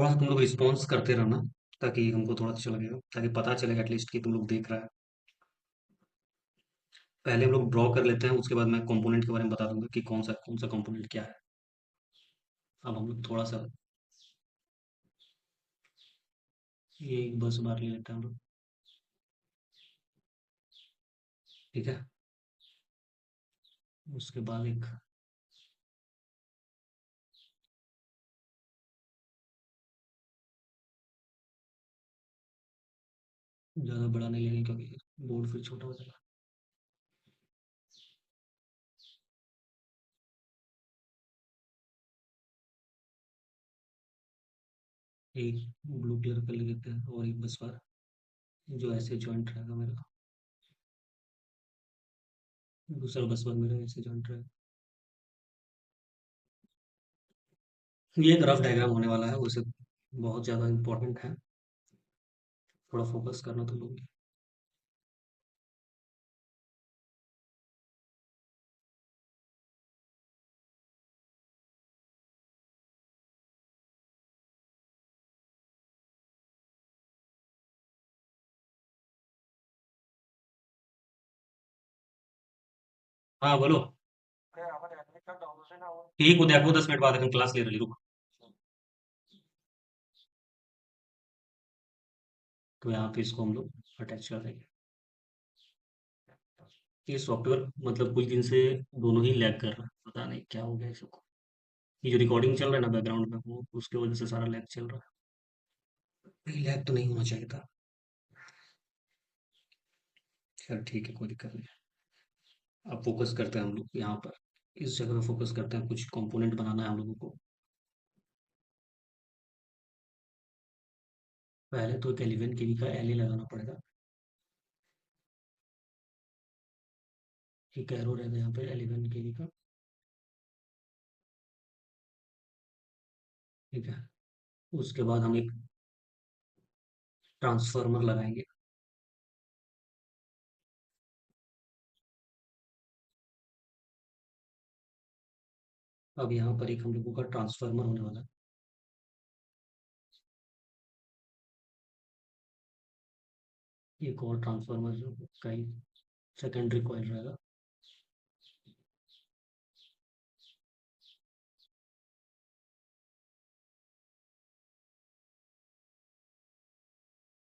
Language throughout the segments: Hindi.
थोड़ा सा तुम लोग रिस्पॉन्स करते रहना, ताकि हमको थोड़ा अच्छा लगेगा, ताकि पता चलेगा एटलीस्ट कि तुम लोग देख रहा है। पहले हम लोग ड्रॉ कर लेते हैं, उसके बाद मैं कंपोनेंट के बारे में बता दूंगा कि कौन सा कंपोनेंट क्या है। अब हम लोग थोड़ा सा ये एक बस बार ले लेते हैं हम लोग। ठीक है। उसके बाद एक ज़्यादा बड़ा नहीं लेंगे क्योंकि बोर्ड फिर छोटा हो जाएगा। एक ब्लू कलर का ले लेते हैं और एक बस बार जो ऐसे जॉइंट रहेगा मेरा। दूसरा बस बार मेरा ऐसे जॉइंट रहेगा। ये एक रफ डायग्राम होने वाला है, वैसे बहुत ज़्यादा इंपॉर्टेंट है। थोड़ा फोकस करना तुम लोग। हाँ बोलो। ठीक हो, देखो 10 मिनट बाद हम क्लास ले रही, रुक। तो यहाँ पे इसको हम लोग अटैच कर देंगे। ये सॉफ्टवेयर मतलब कुछ दिन से दोनों ही लैग कर रहा है, पता नहीं क्या हो गया इसको। ये जो रिकॉर्डिंग चल रहा है ना बैकग्राउंड में, वो उसके वजह से सारा लैग चल रहा है। लैग तो नहीं होना चाहिए था। चल ठीक है, कोई दिक्कत नहीं। अब फोकस करते हैं हम लोग यहाँ पर। इस जगह पे फोकस करते हैं, कुछ कंपोनेंट बनाना है हम लोगों को। पहले तो एक 11 केवी का एलए लगाना पड़ेगा। एक एरो रहेगा यहाँ पे 11 केवी का। ठीक है। उसके बाद हम एक ट्रांसफार्मर लगाएंगे। अब यहाँ पर एक हम लोगों का ट्रांसफार्मर होने वाला है। एक और ट्रांसफार्मर जो कई सेकेंडरी कॉइल रहेगा।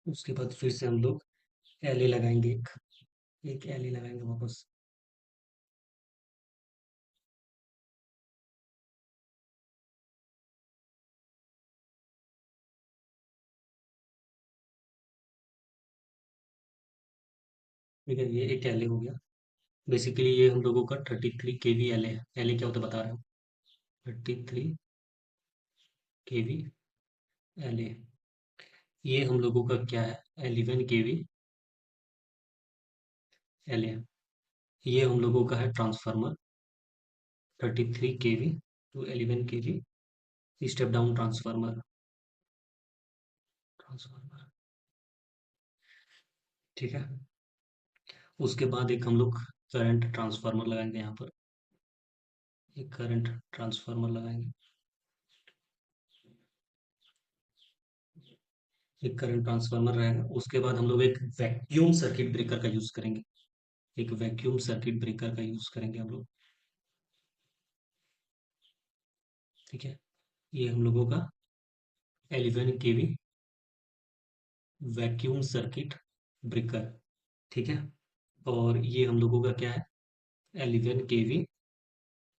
उसके बाद फिर से हम लोग एलए लगाएंगे, एक एक एलए लगाएंगे वापस। ठीक है, ये एक एलए हो गया। बेसिकली ये हम लोगों का 33 केवी एलए है। एलए क्या होता है बता रहे हो। 33 केवी एलए। ये हम लोगों का क्या है, 11 केवी एलए। ये हम लोगों का है transformer, 33 KV to 11 KV step down transformer. Transformer. ठीक है। उसके बाद एक हम लोग करंट ट्रांसफार्मर लगाएंगे यहाँ पर। एक करंट ट्रांसफार्मर लगाएंगे। एक करंट ट्रांसफार्मर रहेगा। उसके बाद हम लोग एक वैक्यूम सर्किट ब्रेकर का यूज करेंगे। एक वैक्यूम सर्किट ब्रेकर का यूज करेंगे हम लोग। ठीक है। ये हम लोगों का 11 केवी वैक्यूम सर्किट ब्रेकर। ठीक है। और ये हम लोगों का क्या है, 11 केवी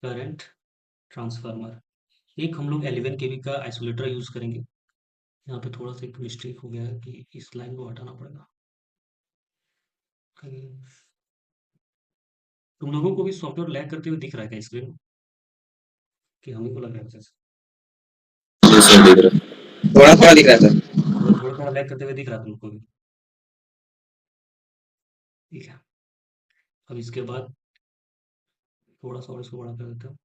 करंट ट्रांसफार्मर। एक हम लोग 11 केवी का आइसोलेटर यूज करेंगे। यहाँ पे थोड़ा सा एक मिस्टेक हो गया है कि इस लाइन को हटाना पड़ेगा कहीं। तुम लोगों को भी सॉफ्टवेयर लैग करते हुए दिख रहा है क्या स्क्रीन में, कि हम ही को लग रहा है जैसे। जी सर दिख रहा है, थोड़ा थोड़ा दिख रहा था। थोड़ा थोड़ा लैग करते हुए दिख रहा है तुमको भी। ठीक है। अब इसके बाद थोड़ा सा और इसको बड़ा कर देते हो।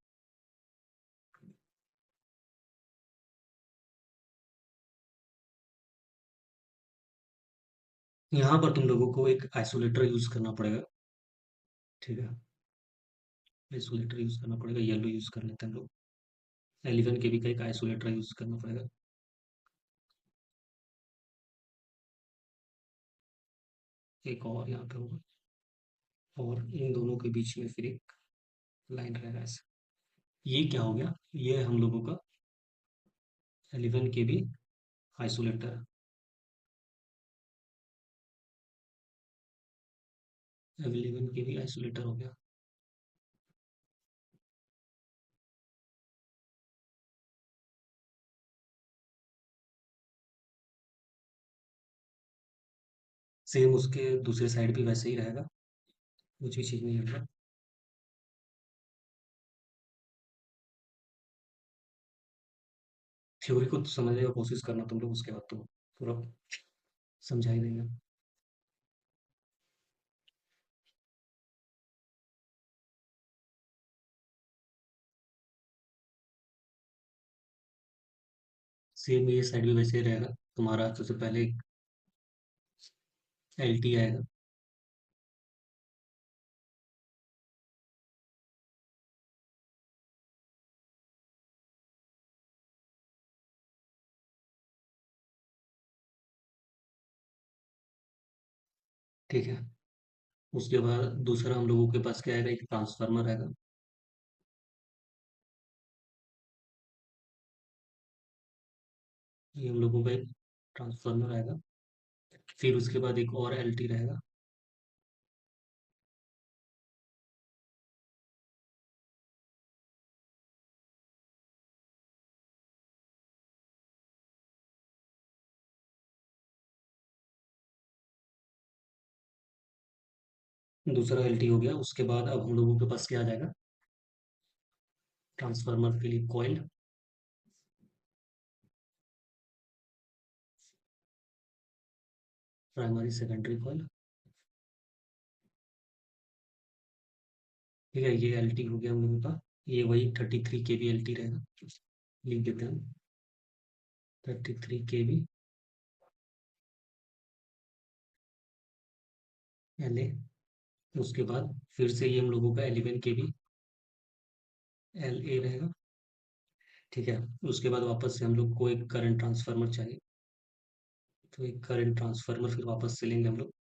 यहाँ पर तुम लोगों को एक आइसोलेटर यूज करना पड़ेगा। ठीक है। आइसोलेटर यूज करना पड़ेगा, येलो यूज कर लेते हैं हम लोग। 11 केवी का एक आइसोलेटर यूज करना पड़ेगा। एक और यहाँ पे होगा, और इन दोनों के बीच में फिर एक लाइन रहेगा ऐसा। ये क्या हो गया, ये हम लोगों का 11 के बी आइसोलेटर, 11 के बी आइसोलेटर हो गया। सेम उसके दूसरे साइड भी वैसे ही रहेगा, कुछ भी चीज़ नहीं होगा। थ्योरी को समझने का कोशिश करना तुम लोग, उसके बाद तो पूरा समझा ही देंगे। सेम ये साइड भी वैसे ही रहेगा। तुम्हारा सबसे पहले एल टी आएगा, ठीक है। उसके बाद दूसरा हम लोगों के पास क्या आएगा, एक ट्रांसफार्मर आएगा। ये हम लोगों का एक ट्रांसफार्मर आएगा। फिर उसके बाद एक और एल टी रहेगा। दूसरा एल टी हो गया। उसके बाद अब हम लोगों के पास क्या आ जाएगा, ट्रांसफार्मर के लिए कॉइल, प्राइमरी सेकेंडरी कॉइल, ठीक है। ये एल टी हो गया हम लोगों का। ये वही 33 के वी एल टी रहेगा, लिख देते हैं 33 के वी एल ए। उसके बाद फिर से ये हम लोगों का 11 के वी एल ए रहेगा, ठीक है। उसके बाद वापस से हम लोग को एक करंट ट्रांसफार्मर चाहिए, तो एक करंट ट्रांसफार्मर फिर वापस से लेंगे हम लोग।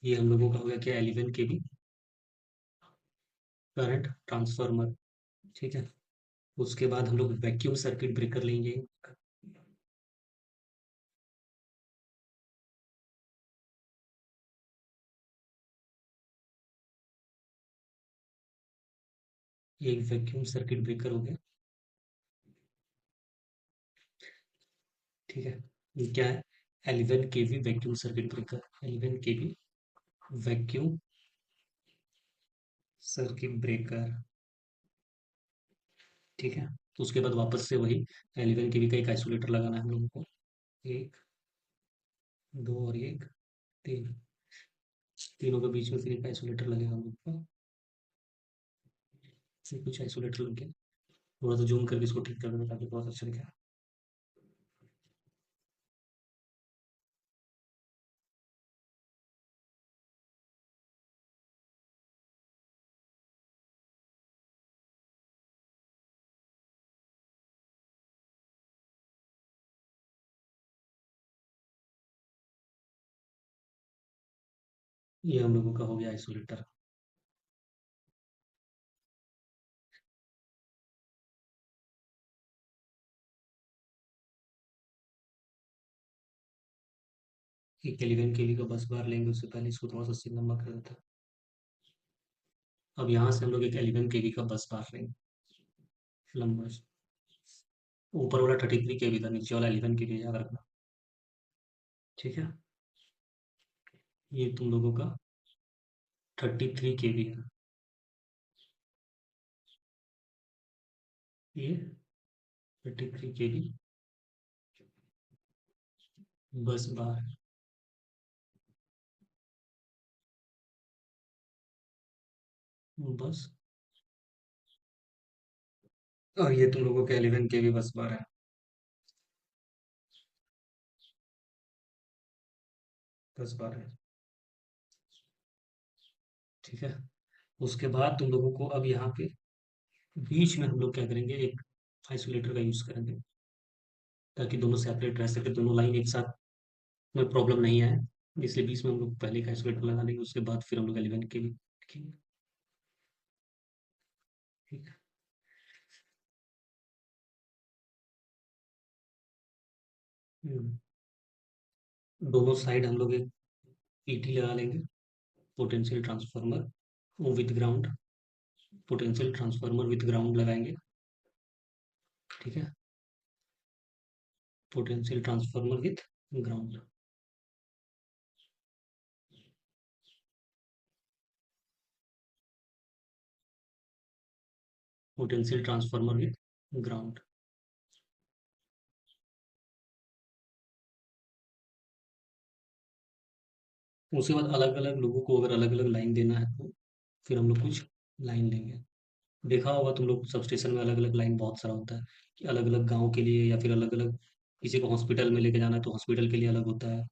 ये हम लोगों का हो गया क्या, 11 के बी करंट ट्रांसफार्मर, ठीक है। उसके बाद हम लोग वैक्यूम सर्किट ब्रेकर लेंगे। ये एक वैक्यूम सर्किट ब्रेकर हो गया, ठीक है। ये क्या है, 11 के वी वैक्यूम सर्किट ब्रेकर, 11 के वी वैक्यूम सर्किट ब्रेकर, ठीक है। तो उसके बाद वापस से वही 11 के वी का एक आइसोलेटर लगाना है हम लोगों को। एक, दो और एक, तीन, तीनों के बीच में फिर एक आइसोलेटर लगेगा हम लोग को। फिर कुछ आइसोलेटर लग गया। थोड़ा सा जूम करके इसको ठीक कर देना ताकि बहुत अच्छा दिखे। ये हम लोगों का हो गया आइसोलेटर। एक 11 केवी का बस बार लेंगे, उससे पहले इसको थोड़ा सा सीन लंबा कर देता है। अब यहाँ से हम लोग एक 11 केवी का बस बार लेंगे, लंबा। ऊपर वाला 33 केवी था, नीचे वाला 11 केवी याद रखना, ठीक है। ये तुम लोगों का 33 केवी है। ये 33 केवी बस बार, बस। और ये तुम लोगों का 11 केवी बस बार है, बस बार है, ठीक है। उसके बाद तुम लोगों को अब यहाँ पे बीच में हम लोग क्या करेंगे, एक आइसोलेटर का यूज करेंगे, ताकि दोनों सेपरेट रह सके, दोनों लाइन एक साथ में प्रॉब्लम नहीं आए। इसलिए बीच में हम लोग पहले का आइसोलेटर लगा लेंगे, उसके बाद फिर हम लोग 11 के भी लिखेंगे। ठीक है। हम्म, दोनों साइड हम लोग एक पीटी लगा लेंगे, potential transformer with ground, potential transformer with ground लगाएंगे। ठीक है, potential transformer with ground, potential transformer with ground. उसके बाद अलग अलग लोगों को अगर अलग अलग लाइन देना है तो फिर हम लोग कुछ लाइन लेंगे। देखा होगा तुम लोग सब स्टेशन में अलग अलग लाइन बहुत सारा होता है, कि अलग अलग गांव के लिए या फिर अलग अलग किसी को हॉस्पिटल में लेके जाना है तो हॉस्पिटल के लिए अलग होता है।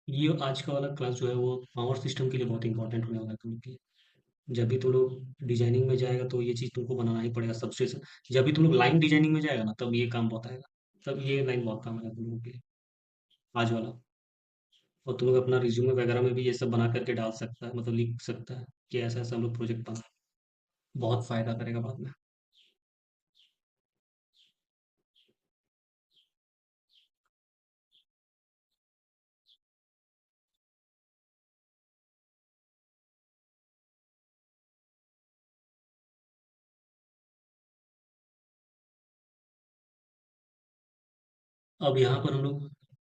ये आज का वाला क्लास जो है वो पावर सिस्टम के लिए बहुत इंपॉर्टेंट होने वाला है तुम लोग के लिए। जब भी तुम लोग डिजाइनिंग में जाएगा तो ये चीज़ तुमको बनाना ही पड़ेगा सबसे। जब भी तुम लोग लाइन डिजाइनिंग में जाएगा ना तब ये काम बहुत आएगा, तब ये लाइन बहुत काम आएगा तुम लोगों के लिए, आज वाला। और तुम लोग अपना रिज्यूमे वगैरह में भी ये सब बना करके डाल सकता है, मतलब लिख सकता है कि ऐसा ऐसा हम लोग प्रोजेक्ट बना, बहुत फायदा करेगा बाद में। अब यहाँ पर हम लोग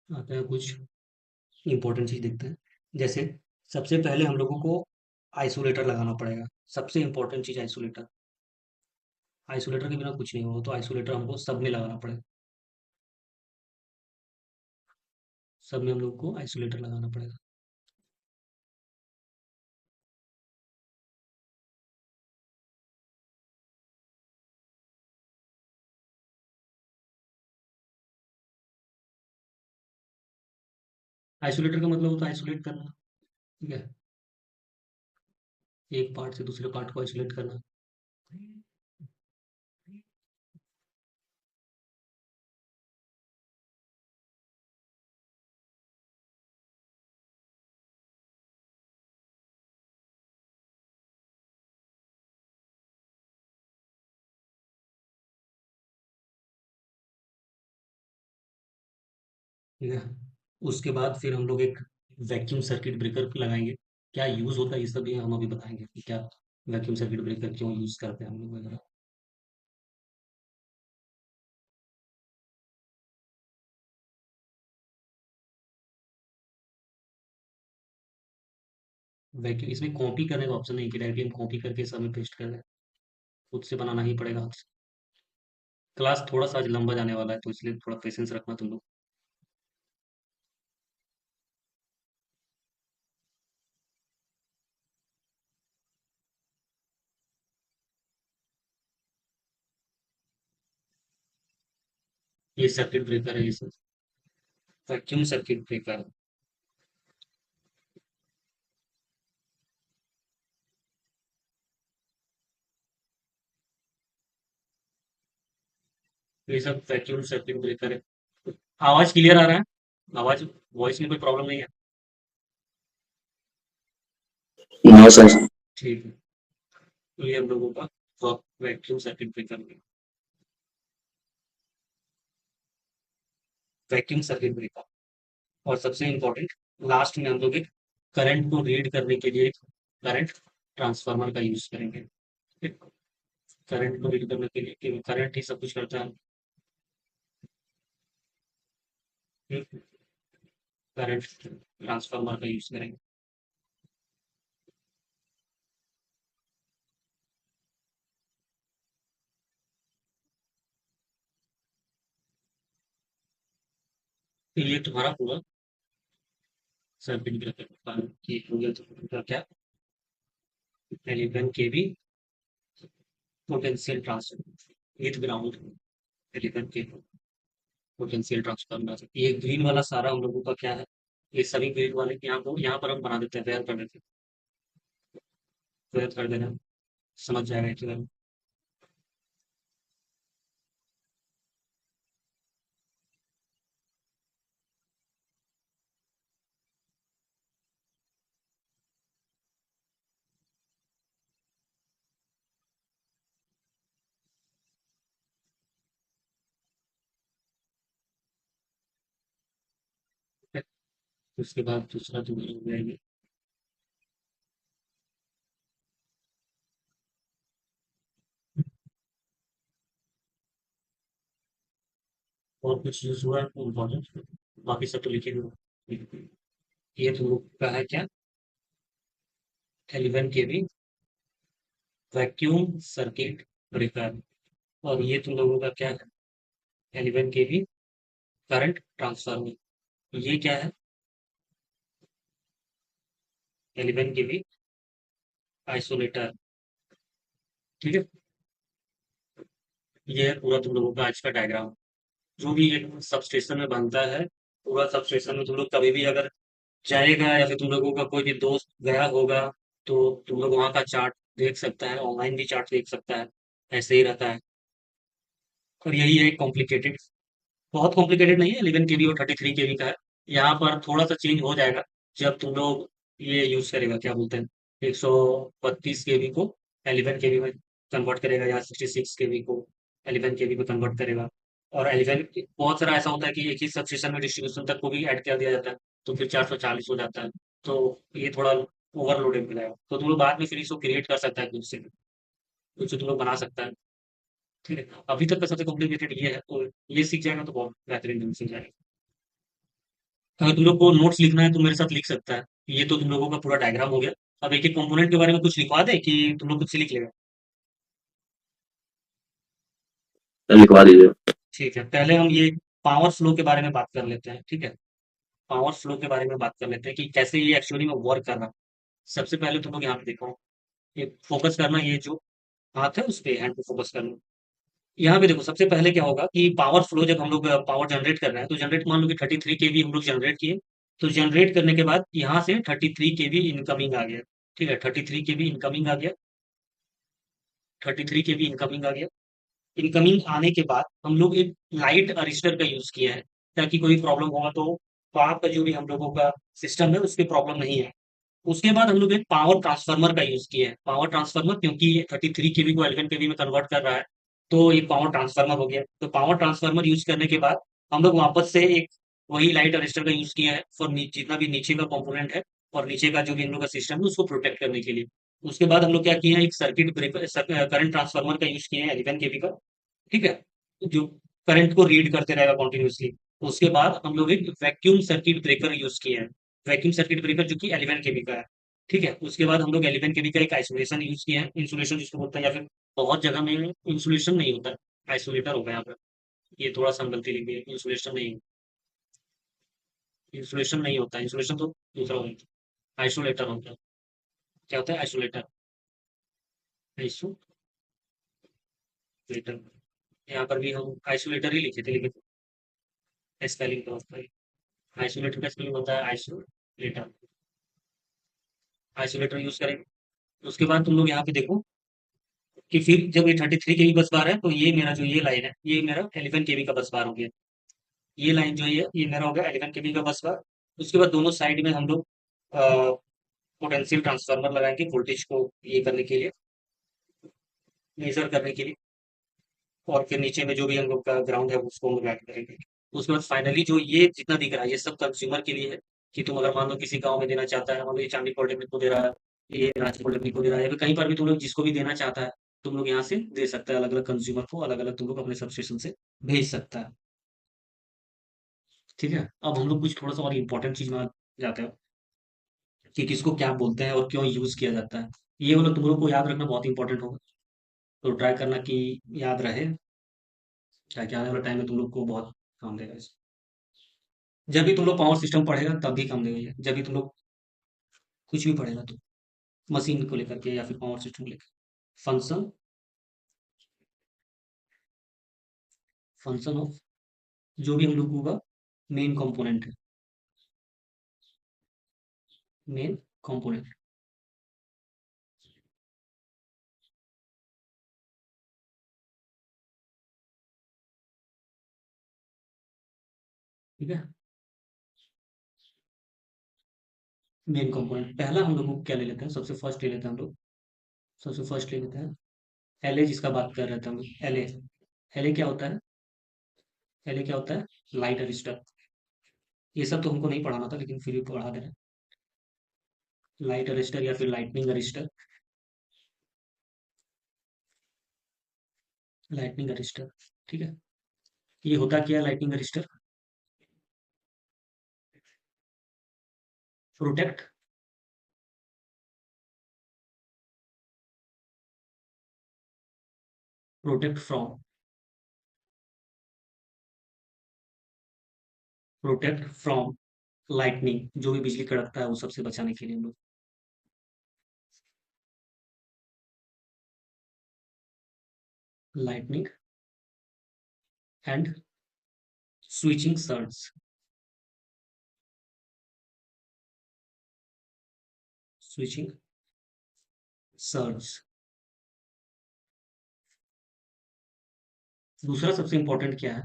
आते हैं कुछ इंपॉर्टेंट चीज़ देखते हैं। जैसे सबसे पहले हम लोगों को आइसोलेटर लगाना पड़ेगा, सबसे इंपॉर्टेंट चीज़ आइसोलेटर। आइसोलेटर के बिना कुछ नहीं होगा, तो आइसोलेटर हमको सब में लगाना पड़ेगा। सब में हम लोग को आइसोलेटर लगाना पड़ेगा। आइसोलेटर का मतलब होता है आइसोलेट करना। ठीक है, एक पार्ट से दूसरे पार्ट को आइसोलेट करना। ठीक है, उसके बाद फिर हम लोग एक वैक्यूम सर्किट ब्रेकर लगाएंगे। क्या यूज होता है ये सब, ये हम अभी बताएंगे कि क्या वैक्यूम सर्किट ब्रेकर क्यों यूज करते हैं हम लोग वगैरह। वैक्यूम इसमें कॉपी करने का ऑप्शन नहीं है कि डायरेक्टली हम कॉपी करके सब में पेस्ट कर दें, खुद से बनाना ही पड़ेगा हाथ से। क्लास थोड़ा सा आज लंबा जाने वाला है तो इसलिए थोड़ा पेशेंस रखना तुम लोग। ये सर्किट ब्रेकर है, ये सब वैक्यूम सर्किट ब्रेकर। ये सब वैक्यूम सर्किट ब्रेकर है। आवाज क्लियर आ रहा है? आवाज, वॉइस में कोई प्रॉब्लम नहीं है? No sir. ठीक है, तो ये हम लोगों का vacuum circuit breaker, vacuum circuit breaker. और सबसे इम्पोर्टेंट, लास्ट में हम लोग एक करंट को रीड करने के लिए करंट ट्रांसफार्मर का यूज करेंगे। करंट को रीड करने के लिए करंट ही सब कुछ करता है। करंट ट्रांसफार्मर का यूज करेंगे। तो ये तुम्हारा पूरा सर्किट ब्रेकर की हो गया, तो क्या 11 KV potential transfer with ground, 11 KV potential transformer. ये ग्रीन वाला सारा हम लोगों का क्या है, ये सभी ग्रीन वाले यहाँ पर हम बना देते हैं, वेयर कर देते हैं, वेयर कर देना, समझ जाएगा इतना। उसके बाद दूसरा जो हो जाएगी, और कुछ यूज हुआ है इम्पोर्टेंट, बाकी सब तो लिखे हुए। ये तुम लोग का है क्या, 11 kV वैक्यूम सर्किट ब्रेकर। और ये तुम लोगों का क्या है, 11 kV करंट ट्रांसफार्मर। ये क्या है, 11 kV आइसोलेटर। ठीक है, ये है पूरा तुम लोगों का आज का डायग्राम। जो भी एक सब स्टेशन में बनता है, पूरा सब स्टेशन में तुम लोग कभी भी अगर जाएगा या फिर तुम लोगों का कोई भी दोस्त गया होगा, तो तुम लोग वहाँ का चार्ट देख सकता है, ऑनलाइन भी चार्ट देख सकता है, ऐसे ही रहता है। और यही है कॉम्प्लिकेटेड, बहुत कॉम्प्लिकेटेड नहीं है, 11 kV और 33 kV का है। यहाँ पर थोड़ा सा चेंज हो जाएगा जब तुम लोग ये यूज करेगा, क्या बोलते हैं, 132 kV को 11 kV में कन्वर्ट करेगा, या 66 kV को 11 kV में कन्वर्ट करेगा। और 11 बहुत सारा ऐसा होता है कि एक ही सबस्टेशन में डिस्ट्रीब्यूशन तक को भी ऐड कर दिया जाता है, तो फिर 440 हो जाता है। तो ये थोड़ा ओवरलोडेड हो जाएगा, तो तुम लोग बाद में फिर इसको क्रिएट कर सकता है खुद से, खुद से तुम लोग बना सकता है। ठीक है, अभी तक का सबसे कॉम्प्लिकेटेड ये है, तो ये सीख जाएगा तो बहुत बेहतरीन ढंग से सीख जाएगा। अगर तुम लोग को नोट्स लिखना है तो मेरे साथ लिख सकता है। ये तो तुम लोगों का पूरा डायग्राम हो गया। अब एक एक कंपोनेंट के बारे में कुछ लिखवा दे कि तुम लोग खुद से लिख लेगा। सर लिखवा दीजिए। ठीक है, पहले हम ये पावर फ्लो के बारे में बात कर लेते हैं। ठीक है, पावर फ्लो के बारे में बात कर लेते हैं कि कैसे ये एक्चुअली में वर्क कर रहा है। सबसे पहले तुम लोग यहाँ पे देखो, ये फोकस करना, ये जो हाथ है उस पे हैंड पे फोकस करना। यहाँ पे देखो, सबसे पहले क्या होगा कि पावर फ्लो, जब हम लोग पावर जनरेट कर रहे हैं, तो जनरेट मान लो कि 33 kV हम लोग जनरेट किए। तो जनरेट करने के बाद यहाँ से 33 kV इनकमिंग आ गया। ठीक है, 33 kV इनकमिंग आ गया, 33 kV इनकमिंग आ गया। इनकमिंग आने के बाद हम लोग एक लाइट अरिस्टर का यूज किया है, ताकि कोई प्रॉब्लम होगा तो वहां पर जो भी हम लोगों का सिस्टम है उस पर प्रॉब्लम नहीं है। उसके बाद हम लोग एक पावर ट्रांसफार्मर का यूज किया है, पावर ट्रांसफार्मर, क्योंकि ये 33 kV को 11 kV में कन्वर्ट कर रहा है, तो ये पावर ट्रांसफार्मर हो गया। तो पावर ट्रांसफार्मर यूज करने के बाद हम लोग वापस से एक वही लाइट अरेस्टर का यूज किया है फॉर जितना भी नीचे का कंपोनेंट है और नीचे का जो भी हम लोग का सिस्टम है उसको प्रोटेक्ट करने के लिए। उसके बाद हम लोग क्या किए हैं, एक सर्किट ब्रेकर, करंट ट्रांसफार्मर का यूज किए हैं 11 kV का। ठीक है, जो करंट को रीड करते रहेगा कॉन्टिन्यूसली। उसके बाद हम लोग एक वैक्यूम सर्किट ब्रेकर यूज किए हैं, वैक्यूम सर्किट ब्रेकर जो कि 11 kV का है। ठीक है, उसके बाद हम लोग 11 kV का एक आइसोलेशन यूज किया है, इंसुलेशन जिसको बोलते हैं, या फिर बहुत जगह में इंसुलेशन नहीं होता है, आइसोलेटर होगा यहाँ पर। ये थोड़ा सा हम गलती लिख दिए, इंसुलेशन नहीं, इंसुलेशन नहीं होता, इंसुलेशन तो दूसरा होता है, आइसोलेटर होता है। क्या होता है आइसोलेटर, आइसोलेटर। यहाँ पर भी हम आइसोलेटर ही लिखे थे, लेकिन स्पेलिंग तो होता है, आइसोलेटर का स्पेलिंग होता है आइसोलेटर। आइसोलेटर यूज करेंगे। उसके बाद तुम लोग यहाँ पे देखो कि फिर जब ये 33 kV बस बार है, तो ये मेरा जो ये लाइन है, ये मेरा 11 kV का बस बार हो गया। ये लाइन जो है ये मेरा हो गया 11 kV का बस बार। उसके बाद दोनों साइड में हम लोग पोटेंशियल ट्रांसफार्मर लगाएंगे वोल्टेज को ये करने के लिए, मेजर करने के लिए। और फिर नीचे में जो भी हम लोग का ग्राउंड है उसको हम लोग ऐड करेंगे। उसके बाद फाइनली जो ये जितना दिख रहा है ये सब कंज्यूमर के लिए है, कि तुम अगर मान लो किसी गांव में देना चाहता है, मान लो ये चांदी पॉलिटेक्निक को दे रहा है, ये रांची पॉलिटेक्निक को दे रहा है, या फिर कहीं पर भी तुम लोग जिसको भी देना चाहता है, तुम लोग यहाँ से दे सकता है, अलग अलग कंज्यूमर को अलग अलग तुम लोग अपने सबस्टेशन से भेज सकता है। ठीक है, अब हम लोग कुछ थोड़ा सा और इम्पोर्टेंट चीज में आ जाते हैं कि किसको क्या बोलते हैं और क्यों यूज किया जाता है। ये वाला तुम लोग को याद रखना बहुत इंपॉर्टेंट होगा, तो ट्राई करना कि याद रहे, ताकि आने वाले टाइम में तुम लोग को बहुत काम देगा इस। जब भी तुम लोग पावर सिस्टम पढ़ेगा तब भी काम देगा ये, जब भी तुम लोग कुछ भी पढ़ेगा तो मशीन को लेकर के या फिर पावर सिस्टम को लेकर। फंक्शन, फंक्शन ऑफ जो भी हम लोगों का मेन कंपोनेंट है, मेन कंपोनेंट। ठीक है, मेन कंपोनेंट पहला हम लोग को क्या ले लेते हैं, सबसे फर्स्ट ले लेते हैं हम लोग, सबसे फर्स्ट ले लेते हैं एल जिसका बात कर रहे थे हम लोग। एल क्या होता है, एल क्या होता है, लाइट अरिस्टर। ये सब तो हमको नहीं पढ़ाना था, लेकिन फिर भी पढ़ा दे रहे हैं। लाइट अरिस्टर या फिर लाइटनिंग अरिस्टर, लाइटनिंग अरिस्टर। ठीक है, ये होता क्या है lightning arrester, protect, protect from, protect from lightning, जो भी बिजली कड़कता है वो सबसे बचाने के लिए हम लोग। Lightning and switching surges, switching surges. दूसरा सबसे इंपॉर्टेंट क्या है,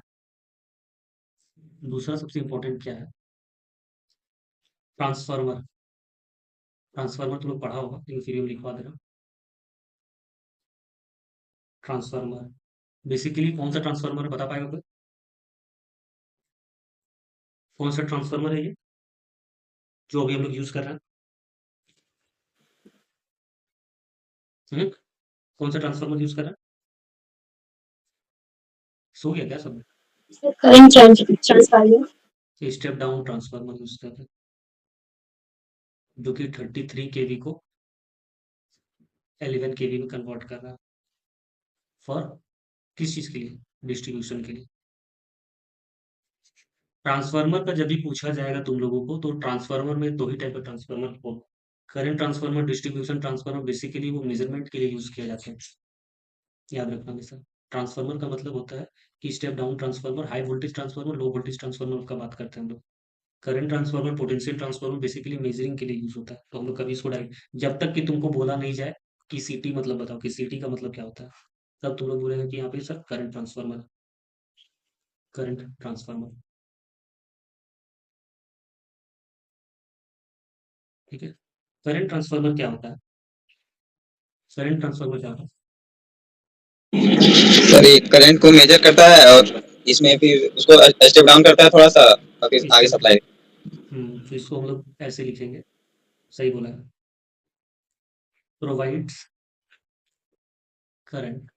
दूसरा सबसे इंपॉर्टेंट क्या है, ट्रांसफार्मर। ट्रांसफार्मर तुम लोग पढ़ा होगा, लेकिन फिर भी हम लिखवा दे रहा हूँ। ट्रांसफार्मर बेसिकली कौन सा ट्रांसफार्मर है, बता पाएगा कोई, कौन सा ट्रांसफार्मर है ये जो अभी हम लोग यूज कर रहे हैं। हम्म, कौन सा ट्रांसफार्मर यूज कर रहे हैं, सो गया क्या सब। Current transformer. Step down transformer use कर रहे हैं, जो कि 33 kV को 11 kV में कन्वर्ट कर रहा है, फॉर किस चीज के लिए, डिस्ट्रीब्यूशन के लिए। ट्रांसफार्मर का जब भी पूछा जाएगा तुम लोगों को, तो ट्रांसफार्मर में दो ही टाइप का ट्रांसफार्मर हो, current transformer, distribution transformer. Basically वो मेजरमेंट के लिए यूज किया जाता है, याद रखना हमेशा। ट्रांसफार्मर का मतलब होता है कि step down transformer, high voltage transformer, low voltage transformer का बात करते हैं हम लोग। Current transformer, potential transformer basically measuring के लिए यूज होता है, तो हम लोग कभी इसको डायरेक्ट, जब तक कि तुमको बोला नहीं जाए कि सीटी मतलब बताओ कि सीटी का मतलब क्या होता है, तब तुम लोग बोलेगा कि यहाँ पे sir current transformer, current transformer. ठीक है, करंट ट्रांसफार्मर क्या होता है, करंट ट्रांसफार्मर क्या होता सर ये करंट को मेजर करता है और इसमें फिर उसको स्टेप डाउन करता है थोड़ा सा और फिर है आगे स्टेप, सप्लाई। तो इसको हम लोग ऐसे लिखेंगे, सही बोला है, provides current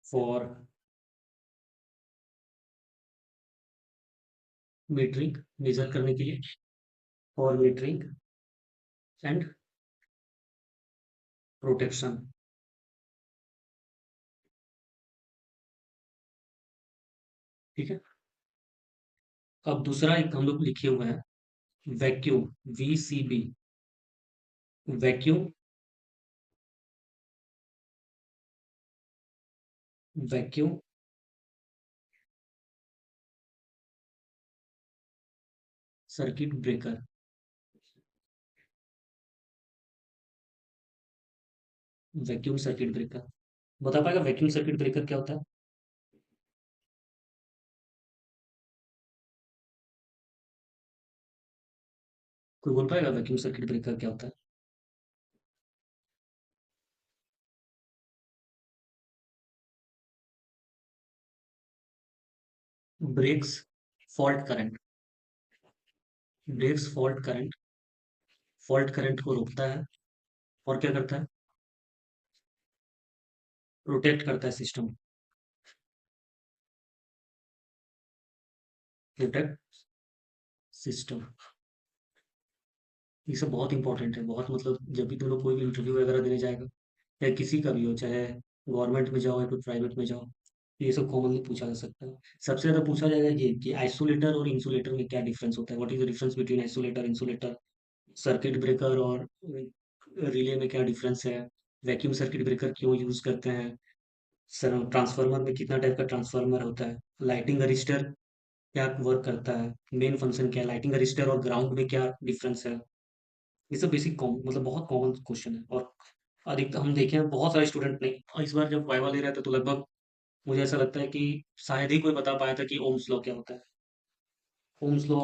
for metering, measure करने के लिए, फॉर मीटरिंग एंड प्रोटेक्शन। ठीक है, अब दूसरा एक हम लोग लिखे हुए हैं vacuum, VCB, vacuum, vacuum circuit breaker, vacuum circuit breaker. बता पाएगा वैक्यूम सर्किट ब्रेकर क्या होता है, कोई बोल पाएगा वैक्यूम सर्किट ब्रेकर क्या होता है। Breaks fault current, breaks fault current, fault current को रोकता है, और क्या करता है, प्रोटेक्ट करता है सिस्टम, प्रोटेक्ट सिस्टम। ये सब बहुत इंपॉर्टेंट है, बहुत, मतलब जब भी तुम लोग कोई भी इंटरव्यू वगैरह देने जाएगा, या किसी का भी हो, चाहे गवर्नमेंट में जाओ या फिर प्राइवेट में जाओ, ये सब कॉमनली पूछा जा सकता है। सबसे ज्यादा पूछा जाएगा ये कि आइसोलेटर और इंसुलेटर में क्या डिफरेंस होता है, what is the difference between isolator, insulator, circuit breaker और रिले में क्या डिफरेंस है, वैक्यूम सर्किट ब्रेकर क्यों यूज करते हैं, ट्रांसफार्मर में कितना टाइप का ट्रांसफार्मर होता है, लाइटिंग रजिस्टर क्या वर्क करता है, मेन फंक्शन क्या है, लाइटिंग रजिस्टर और ग्राउंड में क्या डिफरेंस है। ये सब बेसिक मतलब बहुत कॉमन क्वेश्चन है। और अधिकतर हम देखे हैं बहुत सारे स्टूडेंट ने, और इस बार जब वाइवा ले रहे थे तो लगभग मुझे ऐसा लगता है कि शायद ही कोई बता पाया था कि ओम्स लॉ क्या होता है। ओम्स लॉ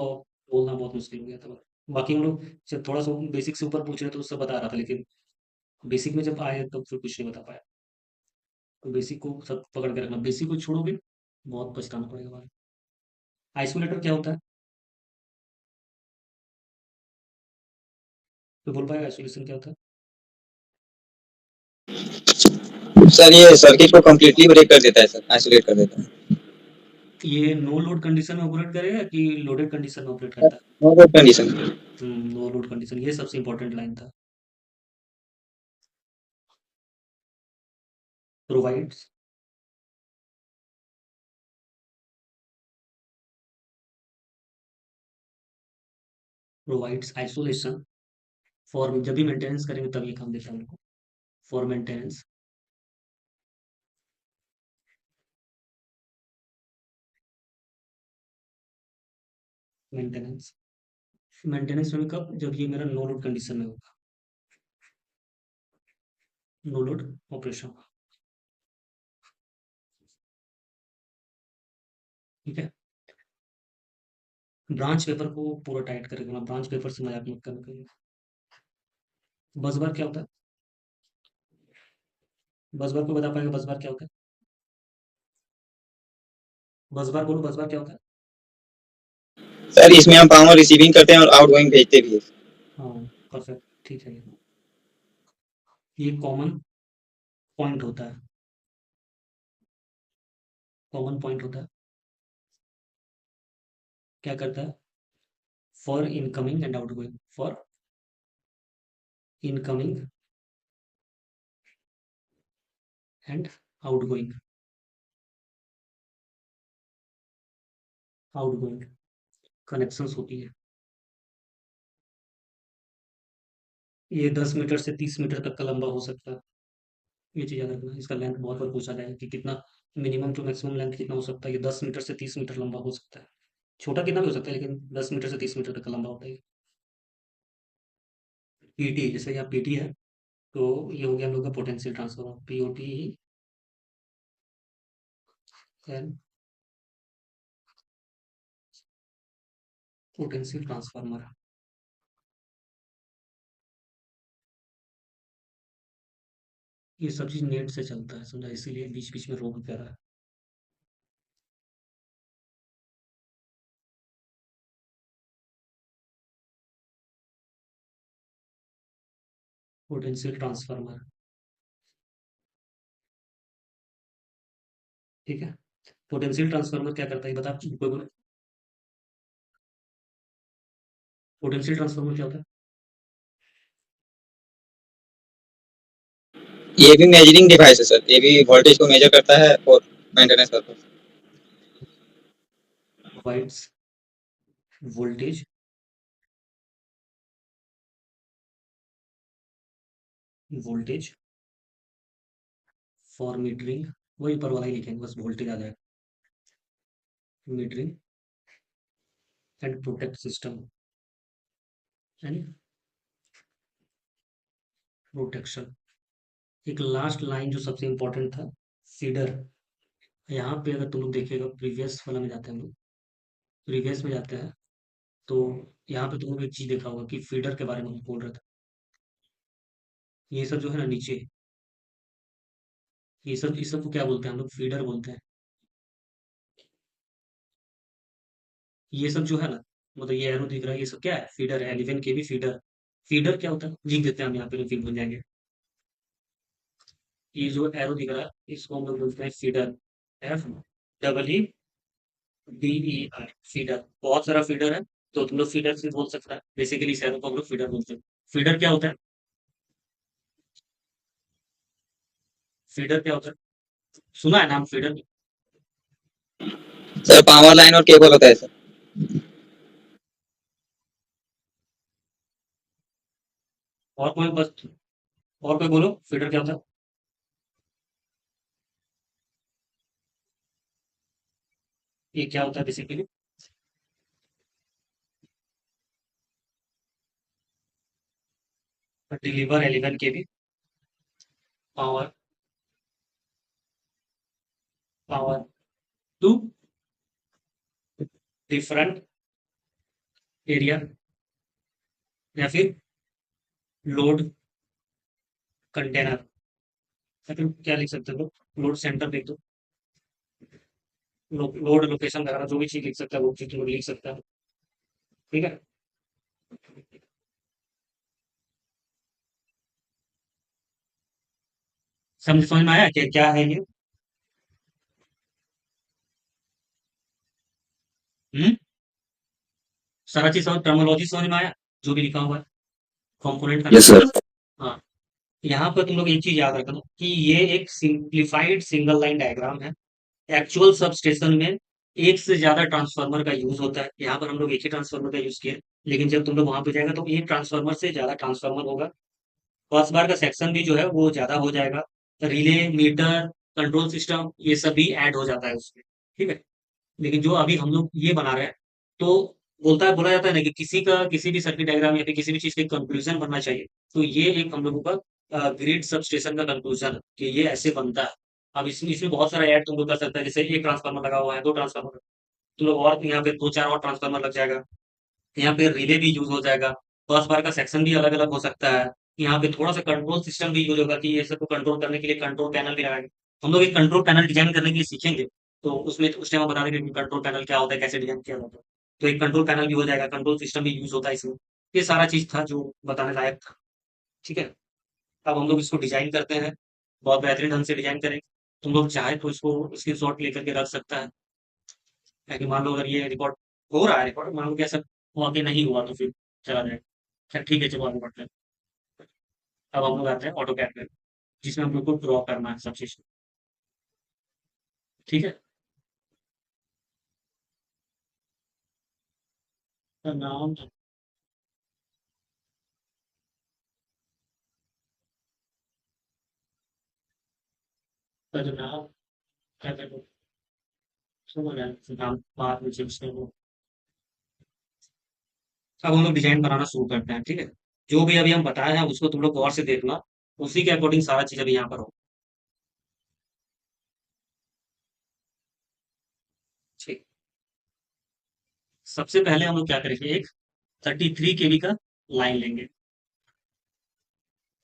बोलना बहुत मुश्किल हो गया था। बाकी हम लोग जब थोड़ा सा बेसिक से ऊपर पूछ रहे थे तो उससे बता रहा था, लेकिन बेसिक में जब आए तब फिर कुछ नहीं बता पाया। तो बेसिक को सब पकड़ के रखना, बेसिक को छोड़ोगे बहुत पछताना पड़ेगा बाद में। आइसोलेटर क्या होता है, तो बोल पाएगा आइसोलेशन क्या होता है? सर ये सर्किट को कम्प्लीटली ब्रेक कर देता है सर, आइसोलेट कर देता है। ये नो लोड कंडीशन में ऑपरेट करेगा कि लोडेड कंडीशन में ऑपरेट करता है? No good condition. No load condition, ये सबसे इंपॉर्टेंट लाइन था। प्रोवाइड्स प्रोवाइड्स आइसोलेशन फॉर, जब भी मेंटेनेंस करेंगे तब ये काम देता है हमको। फॉर मेंटेनेंस, मेंटेनेंस मेंटेनेंस में कब, जब ये मेरा नो लोड कंडीशन में होगा, नो लोड ऑपरेशन। ठीक है। ब्रांच पेपर को पूरा टाइट करके, ब्रांच पेपर से मजाक मत करना करिए। बस बार क्या होता है? बस बार को बता पाएगा, बस बार क्या होता है? बस बार बोलो, बस बार क्या होता है? सर इसमें हम पावर रिसीविंग करते हैं और आउटगोइंग भेजते भी हैं। हाँ, परफेक्ट, ठीक है। ये कॉमन पॉइंट होता है, कॉमन पॉइंट होता है। क्या करता है? For incoming and outgoing, for incoming and outgoing, outgoing connections होती है। ये 10 मीटर से 30 मीटर तक का लंबा हो सकता है। ये चीज़ याद रखना, इसका लेंथ बहुत बार पूछा जाएगा कि कितना मिनिमम टू मैक्सिमम लेंथ कितना हो सकता है। ये 10 मीटर से 30 मीटर लंबा हो सकता है। छोटा कितना भी हो सकता है, लेकिन 10 मीटर से 30 मीटर तक का लंबा होता है। पीटी, जैसे यहाँ पीटी है, तो ये हो गया हम लोग का potential transformer, POT and potential transformer. ये सब चीज़ नेट से चलता है, समझा, इसीलिए बीच बीच में रोक दे रहा है। पोटेंशियल ट्रांसफार्मर, ठीक है। पोटेंशियल ट्रांसफार्मर क्या करता है बता, कोई बोले? पोटेंशियल ट्रांसफार्मर क्या होता है? ये भी मेजरिंग डिवाइस है सर, ये भी वोल्टेज को मेजर करता है और मेंटेनेंस करता है। Provides voltage, voltage for metering, वही ऊपर वाला ही लिखेंगे, बस वोल्टेज आ जाएगा। Metering and protect system and protection. एक लास्ट लाइन जो सबसे इंपॉर्टेंट था, फीडर। यहाँ पे अगर तुम लोग देखिएगा, प्रीवियस वाला में जाते हैं हम लोग, प्रीवियस में जाते हैं, तो यहाँ पे तुम लोग एक चीज देखा होगा कि फीडर के बारे में हम बोल रहे थे। ये सब जो है ना नीचे, ये सब, इस सब को क्या बोलते हैं हम लोग? फीडर बोलते हैं। ये सब जो है ना, मतलब ये एरो दिख रहा है, ये सब क्या है? फीडर है, 11 केवी फीडर। फीडर क्या होता है लिख देते हैं हम यहाँ पे, फिल बन जाएंगे। ये जो एरो दिख रहा है, इसको हम लोग बोलते हैं feeder. F double E D E I, feeder. बहुत सारा फीडर है, तो तुम लोग फीडर से बोल सकता है। बेसिकली इस एरो को हम लोग फीडर बोलते हैं। फीडर क्या होता है? फीडर क्या होता है? सुना है नाम फीडर? सर पावर लाइन और केबल होता है सर। और कोई बस, और कोई बोलो, फीडर क्या होता है? ये क्या होता है basically? Deliver 11 KV power power to different area, या फिर लोड कंटेनर, या फिर क्या लिख सकते हो, लोड सेंटर लिख दो, लोड लोकेशन वगैरह जो भी चीज लिख सकता है वो चीज लिख सकता है। ठीक है। समझ में आया कि क्या है ये? हम्म। सारा चीज समझ, टर्मोलॉजी समझ में आया जो भी लिखा हुआ है कंपोनेंट का यस नाम? सर। हाँ। यहाँ पर तुम लोग एक चीज याद रखना कि ये एक सिंप्लीफाइड सिंगल लाइन डायग्राम है। एक्चुअल सब स्टेशन में एक से ज्यादा ट्रांसफार्मर का यूज होता है, यहाँ पर हम लोग एक ही ट्रांसफार्मर का यूज किए। लेकिन जब तुम लोग वहां पे जाएगा तो एक ट्रांसफार्मर से ज्यादा ट्रांसफार्मर होगा। बस बार का सेक्शन भी जो है वो ज्यादा हो जाएगा। रिले, मीटर, कंट्रोल सिस्टम, ये सब भी ऐड हो जाता है उसमें। ठीक है। लेकिन जो अभी हम लोग ये बना रहे हैं, तो बोला जाता है ना कि किसी का किसी भी सर्किट डायग्राम या फिर किसी भी चीज का कंक्लूजन बनना चाहिए। तो ये एक हम लोगों का ग्रिड सब स्टेशन का कंक्लूजन है कि ये ऐसे बनता है। अब इसमें इसमें बहुत सारा ऐड तुम लोग कर सकते हैं, जैसे एक ट्रांसफार्मर लगा हुआ है, दो ट्रांसफार्मर, तुम लोग और यहाँ पे दो चार और ट्रांसफार्मर लग जाएगा। यहाँ पे रिले भी यूज हो जाएगा। बस बार का सेक्शन भी अलग अलग हो सकता है। यहाँ पे थोड़ा सा कंट्रोल सिस्टम भी यूज होगा कि ये सबको कंट्रोल करने के लिए कंट्रोल पैनल भी लगाएंगे। हम लोग एक कंट्रोल पैनल डिजाइन करने के लिए सीखेंगे, तो उसमें उस टाइम हम बता देंगे कि कंट्रोल पैनल क्या होता है, कैसे डिजाइन किया जाता है। तो एक कंट्रोल पैनल भी हो जाएगा, कंट्रोल सिस्टम भी यूज होता है इसमें। ये सारा चीज था जो बताने लायक था। ठीक है। अब हम लोग इसको डिजाइन करते हैं, बहुत बेहतरीन ढंग से डिजाइन करेंगे। तुम लोग चाहे तो इसको स्क्रीन शॉट लेकर के रख सकता है, ताकि मान लो अगर ये रिकॉर्ड हो रहा है, रिकॉर्ड मान लो कि ऐसा हुआ कि नहीं हुआ तो फिर चला जाएगा। अच्छा ठीक है, चलो आगे बढ़ते हैं। अब हम लोग आते हैं ऑटो कैड में, जिसमें हम लोग को ड्रॉ करना है सब चीज। ठीक है। तो नाम, का जो नाम, क्या कहते हैं, समझ आया, नाम बाद में चिप्स में वो। अब हम लोग डिजाइन बनाना शुरू करते हैं। ठीक है। जो भी अभी हम बताए हैं उसको तुम लोग गौर से देखना, उसी के अकॉर्डिंग सारा चीज अभी यहाँ पर हो। ठीक। सबसे पहले हम लोग क्या करेंगे, एक 33 केवी का लाइन लेंगे।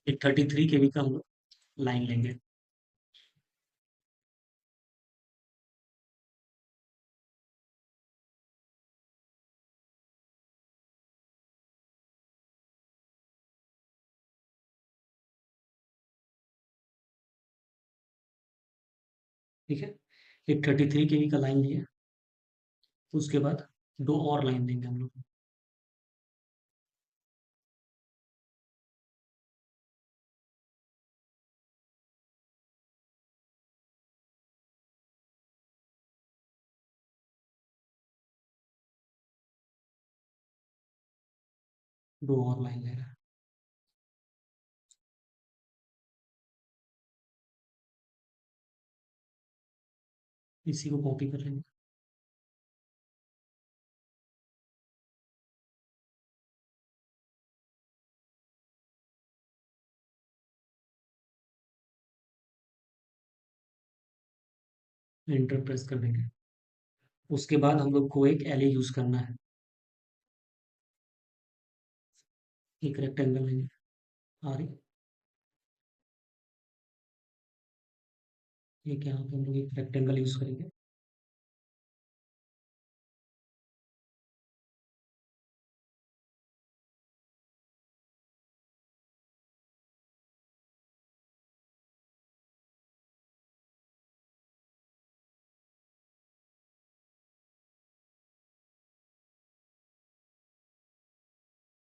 एक 33 केवी का हम लोग लाइन लेंगे। ठीक है। एक 33 केवी का लाइन लिया, उसके बाद दो और लाइन देंगे हम लोग। दो और लाइन ले रहा है। इसी को कॉपी कर लेंगे। एंटर प्रेस कर देंगे। उसके बाद हम लोग को एक एले यूज करना है। एक रेक्टेंगल लेंगे, आर, एक यहाँ पे हम लोग एक रेक्टेंगल यूज करेंगे।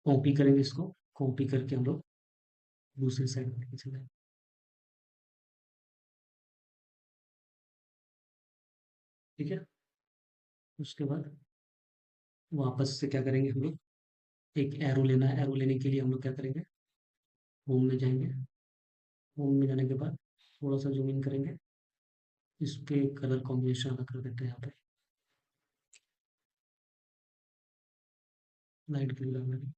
कॉपी करेंगे इसको, कॉपी करके हम लोग दूसरी साइड में लेके चलेंगे। ठीक है। उसके बाद वापस से क्या करेंगे हम लोग, एक एरो लेना है। एरो लेने के लिए हम लोग क्या करेंगे, होम में जाएंगे। होम में जाने के बाद थोड़ा सा जूम इन करेंगे। इस पे कलर कॉम्बिनेशन अलग कर देते हैं यहाँ पे। लाइट ब्लू लगाना है।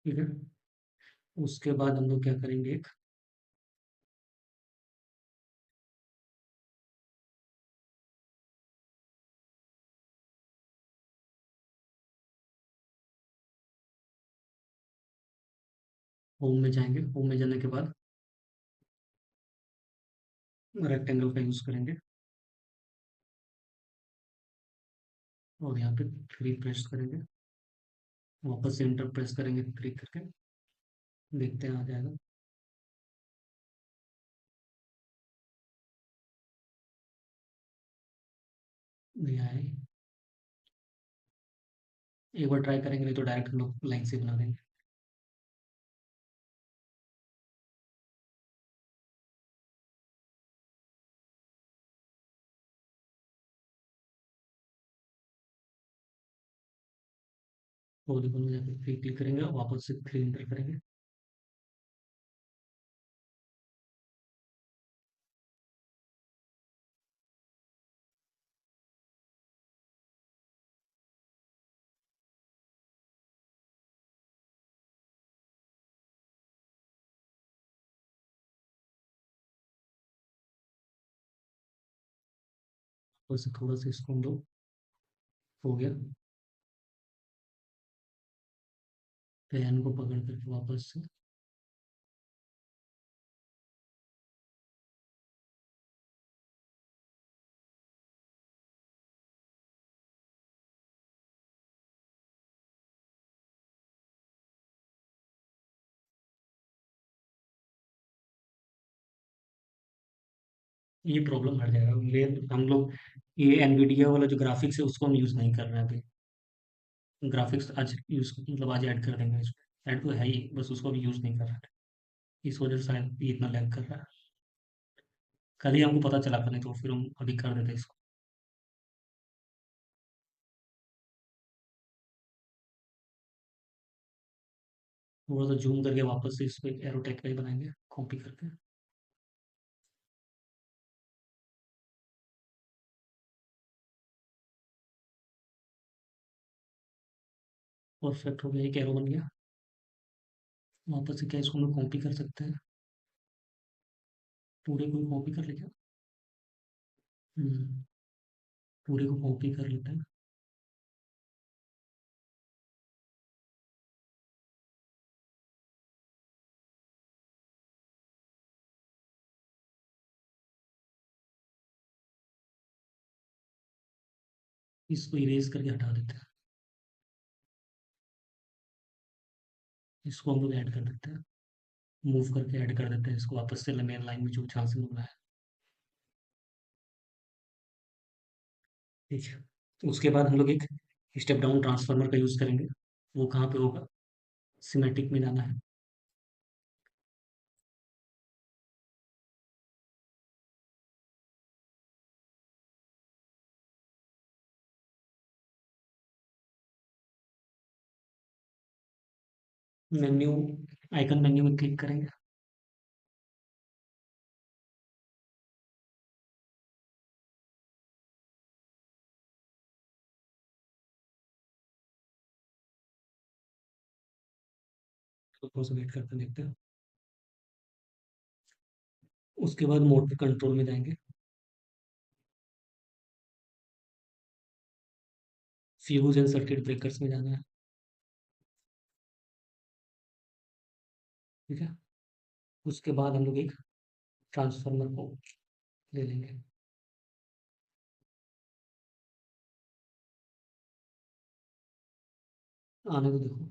ठीक है, उसके बाद हम लोग क्या करेंगे, एक होम में जाएंगे। होम में जाने के बाद रेक्टेंगल का यूज करेंगे और यहाँ पे 3 प्रेस करेंगे, वापस से एंटर प्रेस करेंगे 3 करके, देखते हैं आ जाएगा। नहीं आया। एक बार ट्राई करेंगे, नहीं तो डायरेक्ट हम लोग लाइन से बना देंगे। पॉलीगॉन में जाकर 3 क्लिक करेंगे, वापस से 3 एंटर करेंगे। वापस से थोड़ा सा इसको हम लोग, हो गया। पेन को पकड़ करके वापस से ये प्रॉब्लम हट जाएगा। हम लोग ये एनवीडिया वाला जो ग्राफिक्स है उसको हम यूज़ नहीं कर रहे हैं अभी। ग्राफिक्स आज यूज़ मतलब आज ऐड कर देंगे इसमें। ऐड तो है ही, बस उसको अभी यूज़ नहीं कर रहे हैं। इस वजह से शायद ये इतना लैग कर रहा है। कल ही हमको पता चला था, नहीं तो फिर हम अभी कर देते इसको। थोड़ा सा जूम करके वापस से इस पे एरो टेक का ही बनाएंगे कॉपी करके। परफेक्ट हो गया, एक एरो बन गया। वापस से क्या इसको हम लोग कॉपी कर सकते हैं, पूरे को कॉपी कर लेते हैं। हम्म, पूरे को कॉपी कर लेते हैं। इसको इरेज करके हटा देते हैं। इसको हम लोग ऐड कर देते हैं, मूव करके ऐड कर देते हैं इसको वापस से मेन लाइन में जो जहाँ से मिल रहा है। ठीक है, उसके बाद हम लोग एक स्टेप डाउन ट्रांसफार्मर का यूज़ करेंगे। वो कहाँ पे होगा, सिमेटिक में जाना है। मेन्यू, आइकन मेन्यू में क्लिक करेंगे। तो थोड़ा सा वेट करते देखते हैं। उसके बाद मोटर कंट्रोल में जाएंगे, फ्यूज एंड सर्किट ब्रेकर्स में जाना है। ठीक है, उसके बाद हम लोग एक ट्रांसफार्मर को ले लेंगे। आने को देखो,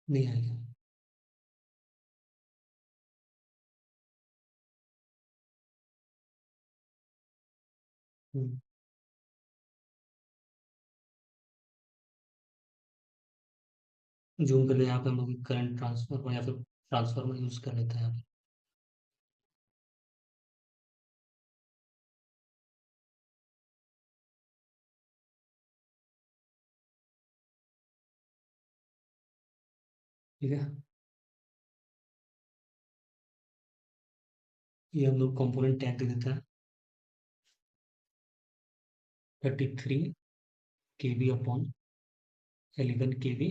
नहीं आएगा। जूम कर ले, यहाँ पे हम लोग करंट ट्रांसफर या फिर ट्रांसफार्मर यूज कर लेते हैं। ठीक है, ये हम लोग कंपोनेंट टैग दे देते हैं 33 kV upon 11 kV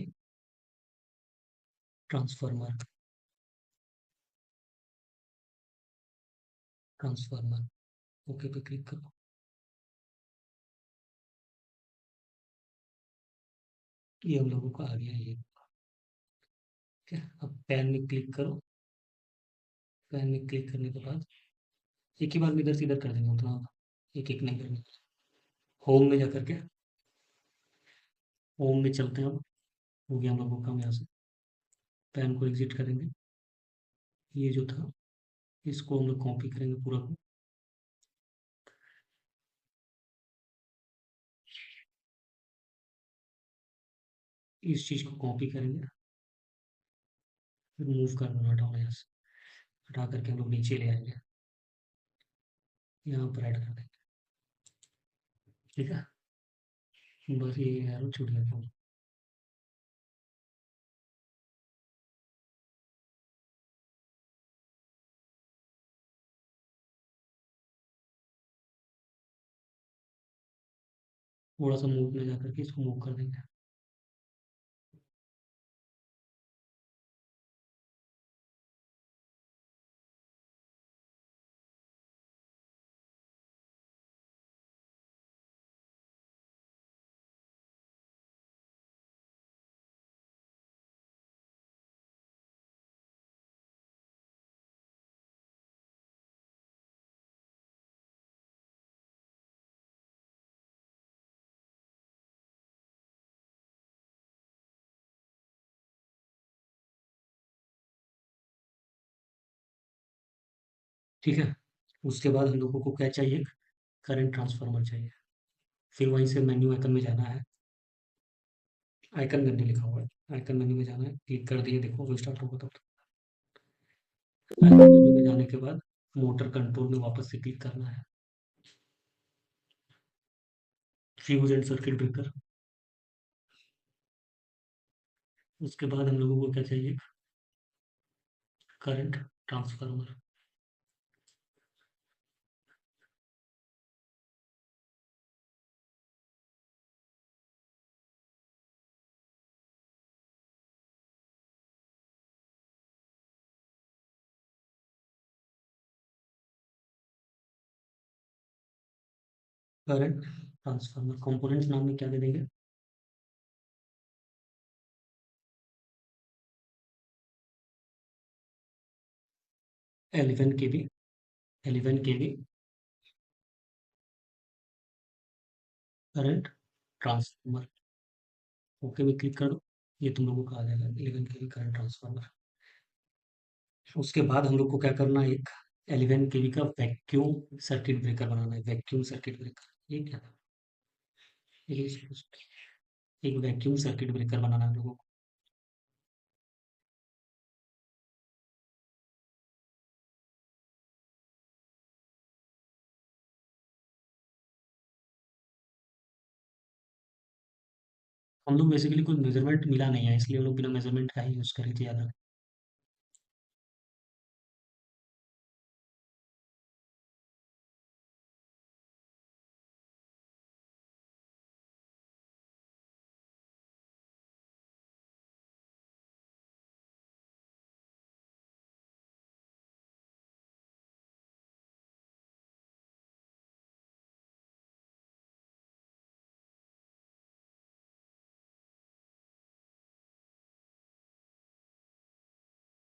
transformer. Okay पे क्लिक करो। ये हम लोगों का आ गया ये। ठीक है, अब पैन में क्लिक करो। पैन में क्लिक करने के बाद एक ही बार में इधर से इधर कर देंगे, उतना एक एक नहीं करना। होम में जाकर के, होम में चलते हैं। अब हो गया हम लोगों का काम। यहाँ से पैन को एग्जिट करेंगे। ये जो था इसको हम लोग कॉपी करेंगे पूरा को। इस चीज़ को कॉपी करेंगे, फिर मूव कर देना, हटाना यहाँ से। हटा करके हम लोग नीचे ले आएंगे, यहाँ पर ऐड कर देंगे। ठीक है, बस ये एरो छूट गया था। थोड़ा सा मूव में जाकर के इसको मूव कर देंगे। ठीक है, उसके बाद हम लोगों को क्या चाहिए, करंट ट्रांसफार्मर चाहिए। फिर वहीं से मेन्यू आइकन में जाना है। आइकन मेन्यू लिखा हुआ है, आइकन मेन्यू में जाना है। क्लिक कर दिए, देखो वो स्टार्ट होगा। तब आइकन मेन्यू में जाने के बाद मोटर कंट्रोल में वापस से क्लिक करना है। Fuse and circuit breaker. उसके बाद हम लोगों को क्या चाहिए, current transformer. Current transformer components नाम में क्या दे देंगे, 11 kV। 11 kV current transformer. Okay में क्लिक कर दो, ये तुम लोगों का आ जाएगा 11 kV करंट ट्रांसफार्मर। उसके बाद हम लोग को क्या करना है, एक 11 kV का वैक्यूम सर्किट ब्रेकर बनाना है। वैक्यूम सर्किट ब्रेकर ये क्या था, एक वैक्यूम सर्किट ब्रेकर बनाना है हम लोगों को। हम लोग बेसिकली कोई मेजरमेंट मिला नहीं है, इसलिए हम लोग बिना मेजरमेंट का ही यूज करी थी, याद रखें।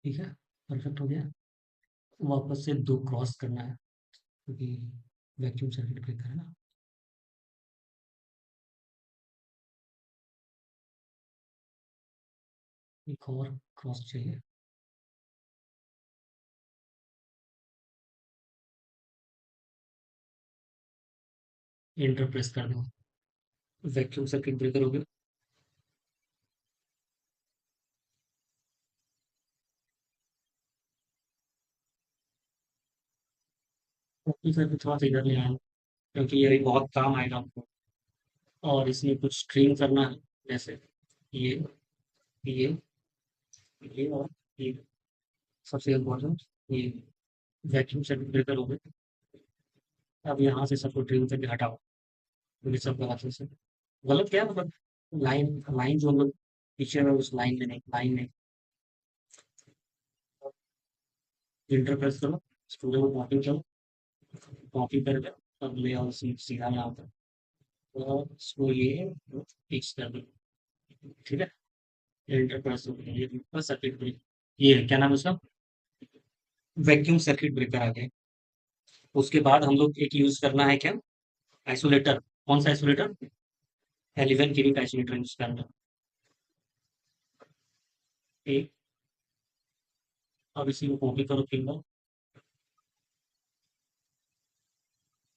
ठीक है, परफेक्ट हो गया। वापस से दो क्रॉस करना है, क्योंकि वैक्यूम सर्किट ब्रेकर है ना। एक और क्रॉस चाहिए। एंटर प्रेस कर दो, वैक्यूम सर्किट ब्रेकर हो गया। कॉपी करके थोड़ा सा इधर ले आया हूँ, क्योंकि ये भी बहुत काम आएगा आपको। और इसमें कुछ स्ट्रीम करना है, जैसे ये ये ये और ये। सबसे इम्पोर्टेंट ये वैक्यूम सर्किट ब्रेकर हो गए। अब यहाँ से सबको ट्रिम करके हटाओ, क्योंकि सब गलत है। गलत क्या है, मतलब लाइन लाइन जो हम लोग पीछे में, उस लाइन में नहीं, लाइन में इंटर प्रेस करो, स्टूडियो में कॉपी करो, कॉपी करके अब ले आओ सीधा यहाँ पर, और इसको ये फिक्स कर दो। ठीक है, इंटर प्रेस हो गया, ये सर्किट ब्रेकर, ये है क्या नाम है उसका, वैक्यूम सर्किट ब्रेकर आ गया। उसके बाद हम लोग एक यूज करना है क्या, आइसोलेटर। कौन सा आइसोलेटर, 11 केवी का आइसोलेटर यूज करना है। एक, अब इसी को कॉपी करो फिंगर,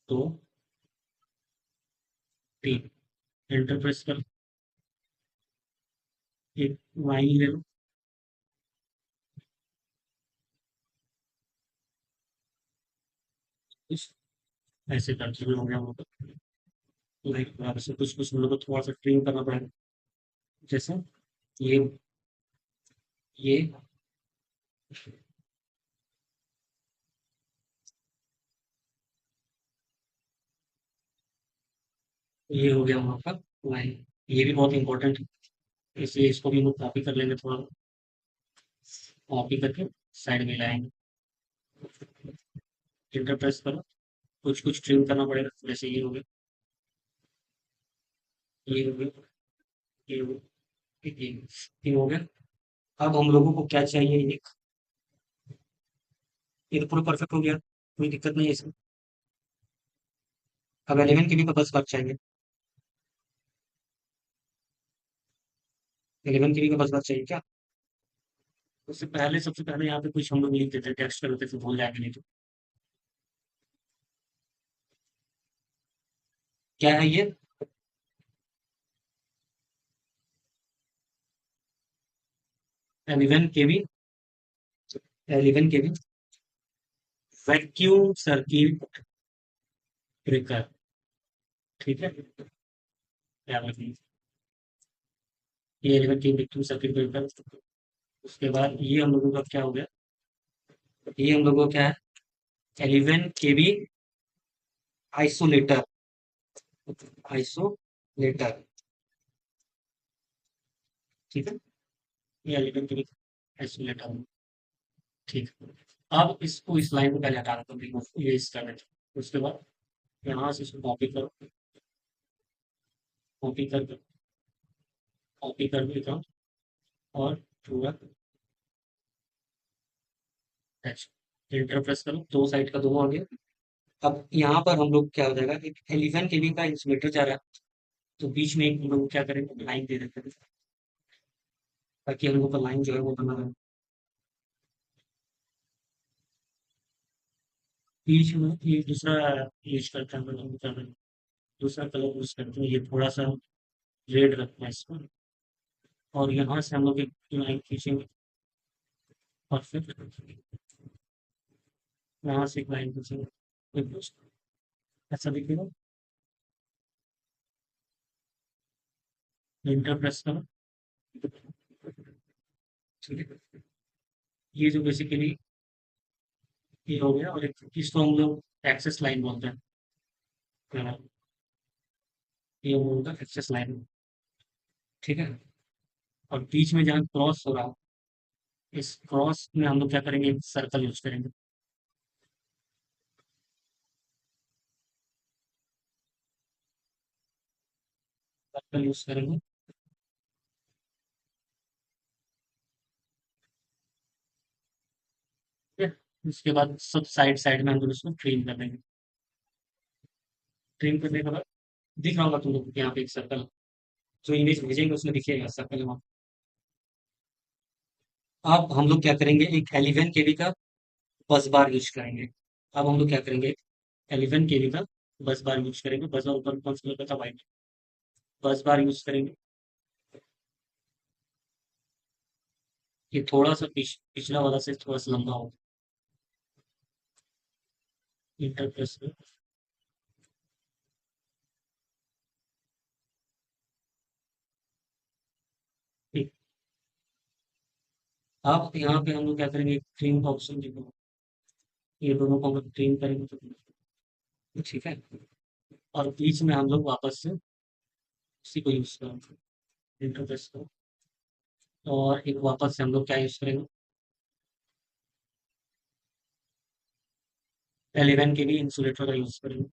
दो, तीन, एंटर प्रेस कर, एक लाइन ले लो, कुछ ऐसे करके हो गया होगा। लाइक बराबर से कुछ कुछ हम लोग को थोड़ा सा ट्रिम करना पड़ेगा, जैसे ये ये ये हो गया वहाँ का लाइन। ये भी बहुत इंपॉर्टेंट है, इसलिए इसको भी हम लोग कॉपी कर लेंगे, थोड़ा कॉपी करके साइड में लाएंगे। एंटर प्रेस करो, कुछ कुछ ट्रिम करना पड़ेगा, जैसे ये हो गया, ये हो गया, ये हो गया, ये हो गया। अब हम लोगों को क्या चाहिए, एक, ये तो पूरा परफेक्ट हो गया, कोई दिक्कत नहीं है इसमें। अब 11 के भी तो 10 बार चाहिए, 11 के भी का 10 बार चाहिए क्या। उससे पहले, सबसे पहले यहाँ पे कुछ हम लोग लिख देते हैं, टेक्स्ट कर देते, फिर भूल जाएंगे नहीं तो। क्या है ये, 11 के भी, 11 के भी वैक्यूम सर्किट ब्रेकर। ठीक है, याद रखिए, ये 11 के वैक्यूम सर्किट ब्रेकर। उसके बाद ये हम लोगों का क्या हो गया, ये हम लोगों का क्या है, 11 के भी आइसोलेटर, आइसोलेटर। ठीक है, ये 11 के भी आइसोलेटर। ठीक है, अब इसको, इस लाइन को पहले हटा देता हूँ, ये इसका है। उसके बाद यहाँ से इसको कॉपी करो, कॉपी कर, कॉपी कर देता हूँ, और पूरा एंटर प्रेस करो, दो साइड का दो आ गया। अब यहाँ पर हम लोग क्या हो जाएगा, एक 11 केवी का इंसुलेटर जा रहा है, तो बीच में एक हम लोग क्या करेंगे, लाइन दे देते हैं, ताकि हम लोग का लाइन जो है वो बना रहे। बीच में ये दूसरा यूज करते हैं हम लोग, दूसरा कलर यूज करते हैं, ये थोड़ा सा रेड रखना है इसको, और यहाँ से हम लोग एक लाइन खींचेंगे, परफेक्ट, यहाँ से एक लाइन खींचेंगे, ऐसा दिखेगा। एंटर प्रेस करो, ठीक है, ये जो बेसिकली ये हो गया, और एक इसको हम लोग एक्सेस लाइन बोलते हैं, ये हम लोगों का एक्सेस लाइन। ठीक है, और बीच में जहाँ क्रॉस हो रहा है, इस क्रॉस में हम लोग क्या करेंगे, सर्कल यूज करेंगे, सर्कल यूज करेंगे। ठीक है, उसके बाद सब साइड साइड में हम लोग इसको ट्रिम कर देंगे। ट्रिम करने के बाद दिख रहा होगा तुम लोग को यहाँ पे एक सर्कल, जो इमेज भेजेंगे उसमें दिखेगा सर्कल वहाँ। अब हम लोग क्या करेंगे, एक 11 केवी का बस बार यूज करेंगे। अब हम लोग क्या करेंगे, 11 केवी का बस बार यूज करेंगे, बस बार ऊपर कौन सा कलर का था, व्हाइट, बस बार यूज करेंगे। ये थोड़ा सा पिछला वाला से थोड़ा सा लंबा होगा, इंटर प्रेस करो। ठीक। अब यहाँ पे हम लोग क्या करेंगे, ट्रिम का ऑप्शन देखो, ये दोनों को हम लोग ट्रिम करेंगे तो ठीक है। और बीच में हम लोग वापस से उसी को यूज करेंगे, इंटर प्रेस करो। और एक वापस से हम लोग क्या यूज करेंगे, 11 के भी इंसुलेटर का यूज करेंगे।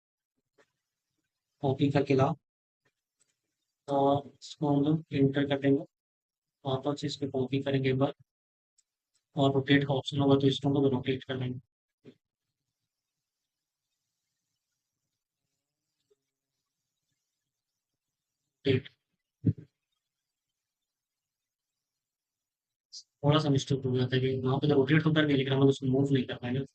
कॉपी करके लाओ और इसको हम लोग इंटर कर देंगे, वापस से इसको कॉपी करेंगे एक बार, और रोटेट का ऑप्शन होगा तो इसको हम लोग रोटेट कर लेंगे। रोटेट, थोड़ा सा मिस्टेक हो जाता है कि वहाँ पे तो रोटेट तो कर दिया लेकिन हम लोग उसको मूव नहीं कर पाएंगे।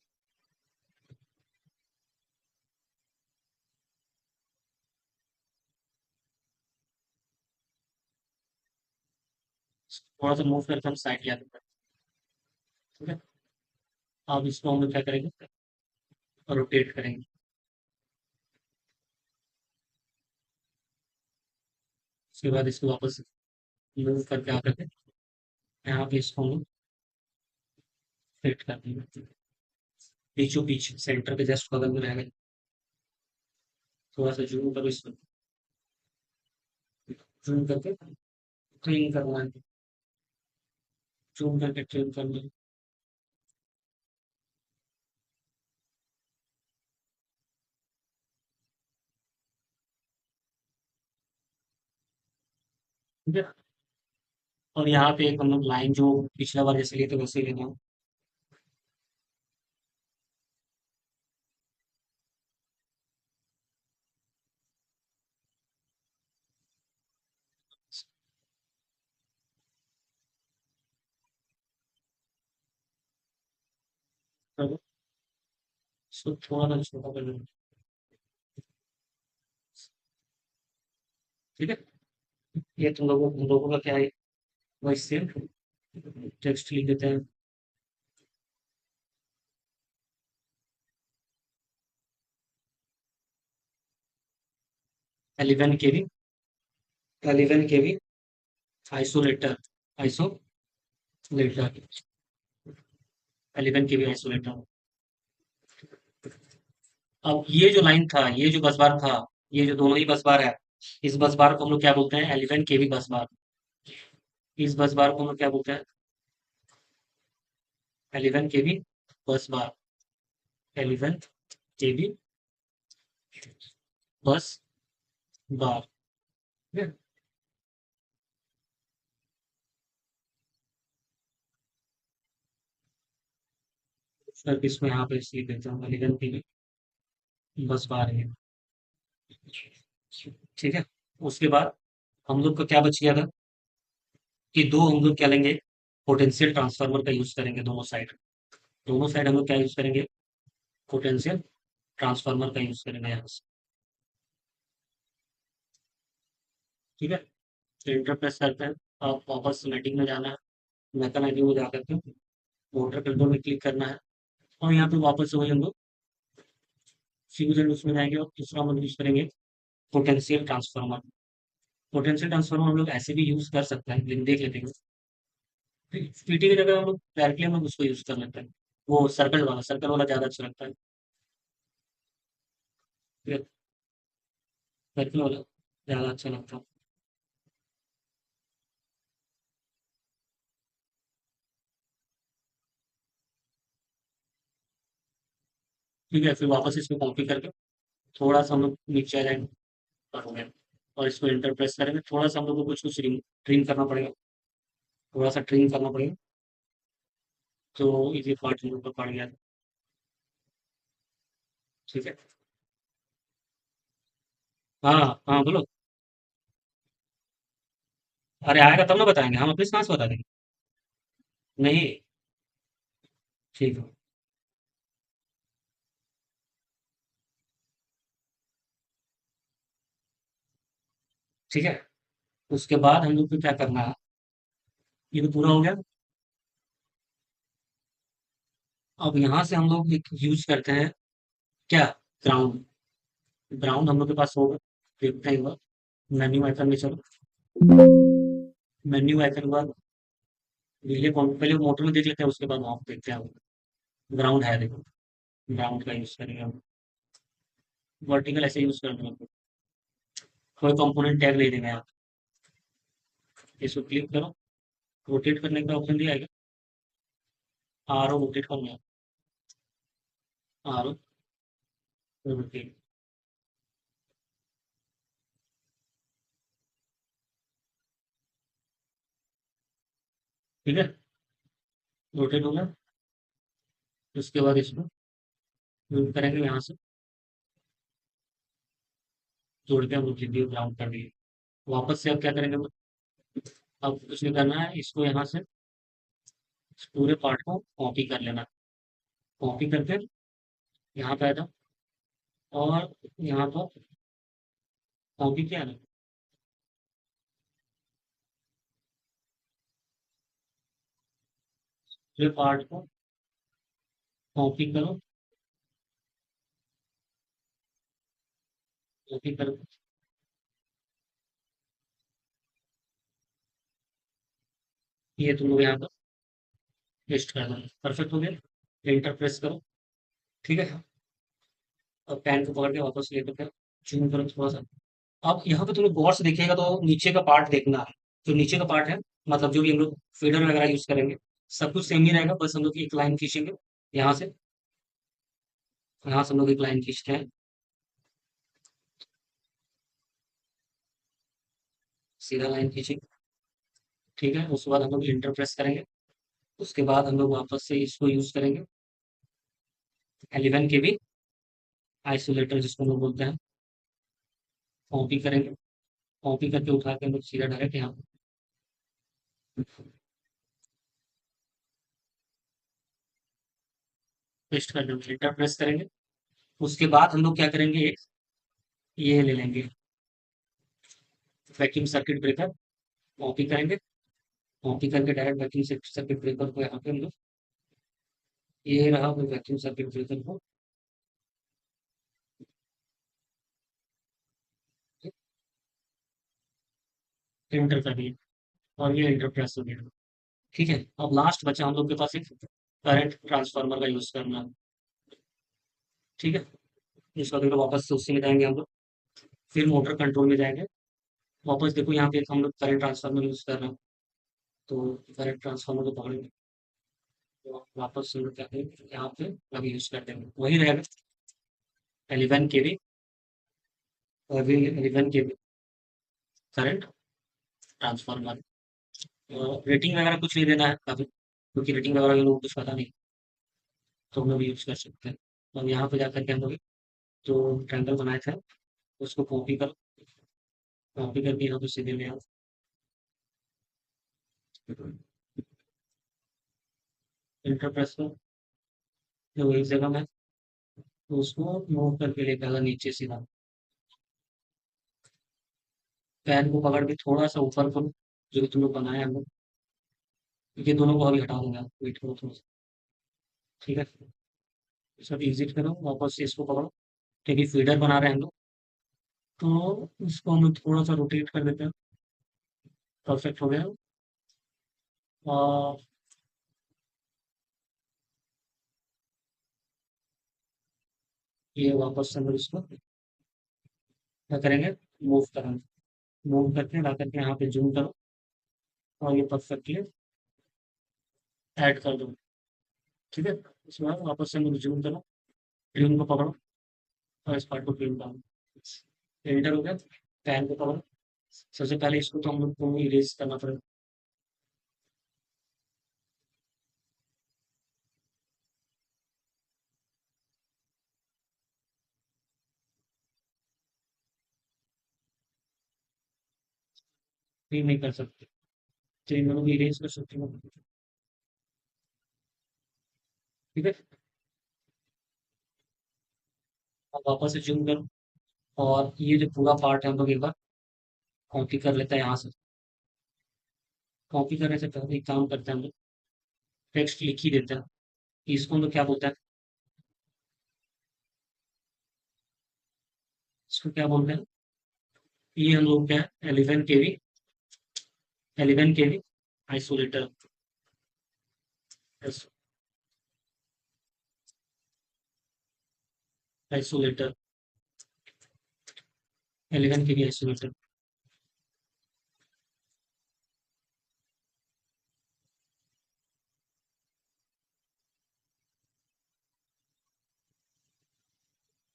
थोड़ा सा मूव करके हम साइड ले आते हैं, ठीक है। अब इसको हम लोग क्या करेंगे, रोटेट करेंगे। उसके बाद इसको वापस मूव करके आकर के यहाँ पे इसको हम लोग फिट कर देंगे, बीचों बीच सेंटर के जस्ट बगल में रहेगा। थोड़ा सा जूम करो इसको, जूम करके ट्रिम करना है, जूम करके ट्रिम करना है। ठीक है। और यहाँ पे एक हम लोग लाइन जो पिछला बार जैसे लिए थे वैसे ही लेना है। तो इसको थोड़ा सा छोटा कर लेना, ठीक है। ये तुम लोगों का क्या है, वॉइस सेम टेक्स्ट लिख देते हैं, 11 kV isolator, isolator 11 kV isolator. अब ये जो लाइन था, ये जो बस बार था, ये जो दोनों ही बस बार है, इस बस बार को हम लोग क्या बोलते हैं, 11 kV बस बार। इस बस बार को हम लोग क्या बोलते हैं, 11 kV बस बार, 11 kV बस बार, ठीक है। फिर इसमें यहाँ पे लिख देता हूँ 11 kV बस बार है, ठीक है। उसके बाद हम लोग का क्या बच गया था कि दो हम लोग क्या लेंगे, पोटेंशियल ट्रांसफार्मर का यूज करेंगे दोनों साइड हम लोग क्या यूज करेंगे, पोटेंशियल ट्रांसफार्मर का यूज करेंगे यहाँ से, ठीक है। तो इंटर प्रेस करते हैं, आप वापस सेटिंग में जाना है, मैकेनिज्म में जाकर के मोटर कंट्रोल में क्लिक करना है, और यहाँ पे वापस से वही हम लोग फ्यूज एंड उसमें जाएंगे, और दूसरा हम लोग यूज करेंगे पोटेंशियल ट्रांसफार्मर। पोटेंशियल ट्रांसफार्मर हम लोग ऐसे भी यूज कर सकते हैं लेकिन देख लेते हैं, पीटी की जगह हम लोग डायरेक्टली हम लोग उसको यूज कर लेते हैं, वो सर्कल वाला ज्यादा अच्छा लगता है, सर्कल वाला ज्यादा अच्छा लगता है। ठीक है, फिर वापस इसको कॉपी करके थोड़ा सा हम लोग नीचे आ जाएंगे, और हो गया। और इसको एंटर प्रेस करेंगे, थोड़ा सा हम लोग को कुछ कुछ ट्रिम करना पड़ेगा, थोड़ा सा ट्रिम करना पड़ेगा, तो इजी पार्ट हम लोग को पड़ गया था, ठीक है। हाँ हाँ बोलो। अरे आएगा तब ना बताएंगे, हम अपनी सांस बता देंगे। नहीं, ठीक है, ठीक है। उसके बाद हम लोग को क्या करना है, ये तो पूरा हो गया। अब यहाँ से हम लोग एक यूज करते हैं क्या? ग्राउंड। ग्राउंड हम लोग के पास होगा, देखते हैं एक बार। मेन्यू आइकन में चलो, मेन्यू आइकन के बाद डिले कौन, पहले मोटर में देख लेते हैं, उसके बाद वहाँ पे देखते हैं। ग्राउंड है, देखो ग्राउंड का यूज़ करेंगे हम। वर्टिकल ऐसे यूज़ करना है, कोई कंपोनेंट टैग नहीं देना है आप। इसको क्लिक करो, रोटेट करने का ऑप्शन दिया है, आर ओ रोटेट करना है, आर ओ रोटेट। ठीक है, रोटेट हो गया। उसके बाद इसको मूव करेंगे यहाँ से, जोड़ के हम वीडियो ग्राउंड कर दिए। वापस से अब क्या करेंगे हम? अब कुछ नहीं करना है, इसको यहाँ से इस पूरे पार्ट को कॉपी कर लेना। कॉपी करके यहाँ पे आ जाओ, और यहाँ पर कॉपी किया ना, पूरे पार्ट को कॉपी करो, कॉपी करो। ये तुम लोग यहाँ पर पेस्ट कर दो, परफेक्ट हो गया। एंटर प्रेस करो। ठीक है, अब पेन को पकड़ के वापस लेकर के जूम करो थोड़ा सा। अब यहाँ पे तुम लोग गौर से देखिएगा तो नीचे का पार्ट देखना है। जो नीचे का पार्ट है, मतलब जो भी हम लोग फीडर वगैरह यूज करेंगे, सब कुछ सेम ही रहेगा, बस हम लोग एक लाइन खींचेंगे यहाँ से। यहाँ से हम लोग एक लाइन खींचते हैं, सीधा लाइन खींचेंगे। ठीक है, उसके बाद हम लोग इंटर प्रेस करेंगे। उसके बाद हम लोग वापस से इसको यूज करेंगे, 11 के भी आइसोलेटर जिसको हम लोग बोलते हैं, कॉपी करेंगे। कॉपी करके उठा के हम लोग सीधा डायरेक्ट यहाँ पेस्ट कर देंगे, इंटर प्रेस करेंगे। उसके बाद हम लोग क्या करेंगे, एक ये ले लेंगे वैक्यूम सर्किट ब्रेकर, कॉपी करेंगे। कॉपी करके डायरेक्ट वैक्यूम सर्किट ब्रेकर को यहाँ पे हम लोग, ये रहा वो वैक्यूम सर्किट ब्रेकर को एंटर कर दिए, और ये एंटर प्रेस हो गया। ठीक है, अब लास्ट बचा हम लोग के पास एक करंट ट्रांसफार्मर का यूज करना है। ठीक है, इसका देखो वापस से उसी में जाएंगे हम लोग, फिर मोटर कंट्रोल में जाएंगे। वापस देखो यहाँ पे हम लोग करंट ट्रांसफार्मर यूज कर रहे हैं, तो करंट ट्रांसफार्मर को पकड़ेंगे, तो वापस से हम लोग क्या करेंगे, यहाँ पे अभी यूज कर देंगे, वही रहेगा 11 kV, और 11 kV करंट ट्रांसफार्मर। रेटिंग वगैरह कुछ नहीं देना है अभी, क्योंकि रेटिंग वगैरह के लोगों को कुछ पता नहीं, तो हम लोग यूज कर सकते हैं। अब यहाँ पे जाकर के हम लोग जो ट्रायंगल बनाए थे उसको कॉपी कर, कॉपी करके यहाँ पे सीधे ले आओ। इंटर प्रेस को जो एक जगह में, तो उसको मूव करके लेकर आना नीचे सीधा। पैन को पकड़ के थोड़ा सा ऊपर करो, जो भी तुम लोग बनाए हम लोग, ये दोनों को अभी हटा दूंगा, वेट करो थोड़ा सा। ठीक है, सब एग्जिट करो, वापस से इसको पकड़ो, क्योंकि फीडर बना रहे हैं हम लोग, तो इसको हम लोग थोड़ा सा रोटेट कर देते हैं। परफेक्ट हो गया। और ये वापस से हम लोग इसको क्या करेंगे, मूव करेंगे। मूव करके ला करके यहाँ पे जूम करो, और ये परफेक्टली ऐड कर दो। ठीक है, उसके बाद वापस से हम लोग जूम करो, ट्रिम को पकड़ो, और इस पार्ट को ट्रिम करो। एंटर हो गया, पैन को पकड़ो। सबसे पहले इसको तो हम लोग को इरेज करना पड़ेगा। नहीं कर सकते, तो इन दोनों को इरेज कर सकते हो। ठीक है, अब वापस से जूम करो, और ये जो पूरा पार्ट है हम लोग एक बार कॉपी कर लेते हैं यहाँ से। कॉपी करने से पहले एक काम करते हैं हम लोग, टेक्स्ट लिख ही देते हैं। इसको हम लोग क्या बोलते हैं, इसको क्या बोलते हैं? ये हम लोग क्या है, 11 kV, 11 kV isolator, isolator, 11 kV isolator.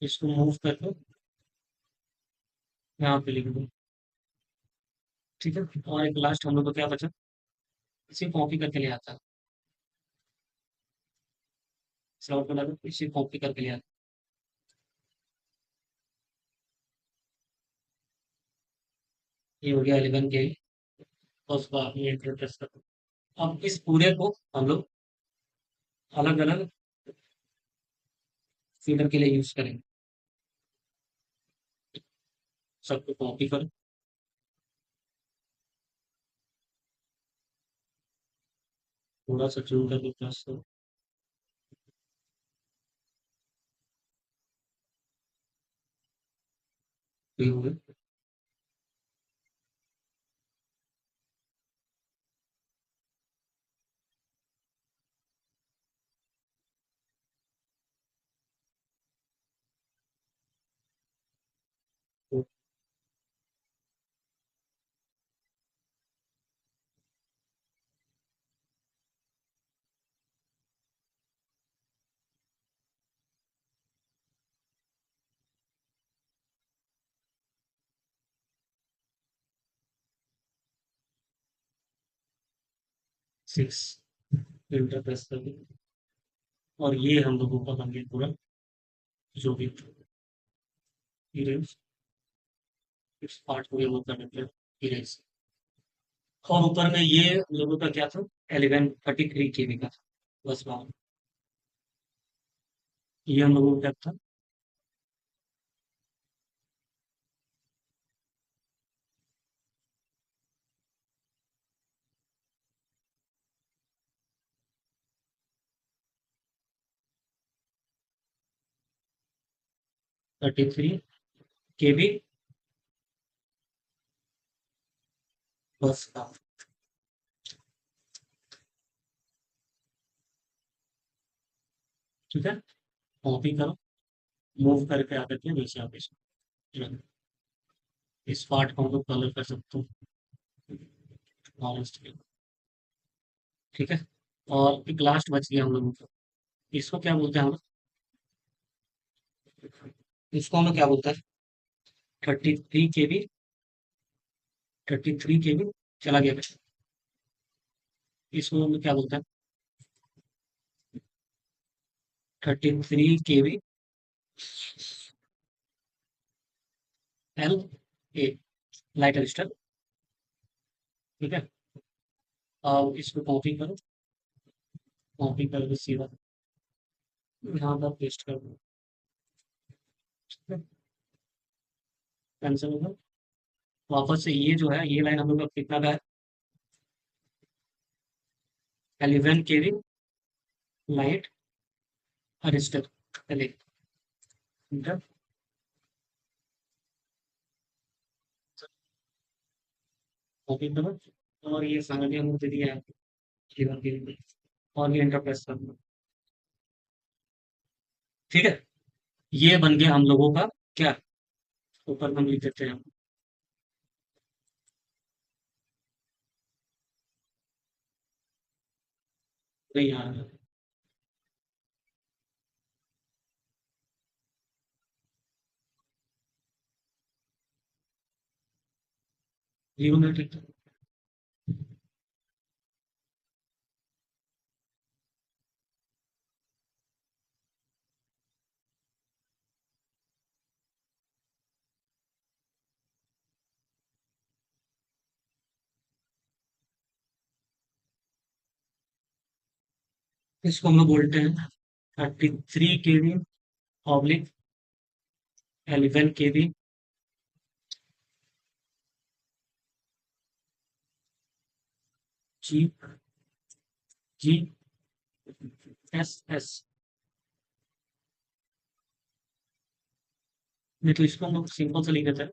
इसको मूव करके यहाँ पे लिख दो। ठीक है, और एक लास्ट हम लोग को क्या बचा, इसे कॉपी करके ले आता है, स्लाइड बना दो, इसे कॉपी करके ले आता। ये हो गया 11 kV, और उसको आप ये एंटर प्रेस कर दो। अब इस पूरे को हम लोग अलग अलग फीडर के लिए यूज करेंगे। सबको कॉपी करो, थोड़ा सा जूम करके प्रेस करो। ये हो गया। तो 6 एंटर प्रेस कर दो, और ये हम लोगों का बन गया पूरा जो भी इरेज, इस पार्ट को रिमूव कर देते हैं, इरेज। और ऊपर में ये हम लोगों का क्या था, 1133 kV का था, बस वहाँ ये हम लोगों का क्या था, 33 kV बस का। ठीक है, कॉपी करो, मूव करके आकर के नीचे आप इस पार्ट को हम लोग कलर कर सकते हैं ऑरेंज के। ठीक है, और एक लास्ट बच गया हम लोगों को, इसको क्या बोलते हैं हम लोग, इसको हम लोग क्या बोलते हैं, 33 kV, 33 kV चला गया बच्चा, इसको हम लोग क्या बोलते हैं, 33 kV LA, लाइट रजिस्टर। ठीक है, और इसको कॉपी करो, कॉपी करके सीधा यहाँ पर पेस्ट कर दो। कैंसिल होगा, वापस से ये जो है, ये लाइन हम लोग का कितना का है, 11 kV light register LA। Inter, copy करो, और ये फाइनली हमको दे दिया है 11 kV, और ये इंटर प्रेस कर दो। ठीक है, ये बन गया हम लोगों का क्या, ऊपर हम लिख देते हैं, नहीं आ रहा है, 0 मिनट लिखते हैं। इसको हम लोग बोलते हैं 33 kV ऑब्लिक 11 kV जी, जी एस एस। नहीं तो इसको हम लोग सिंपल से लिख देते हैं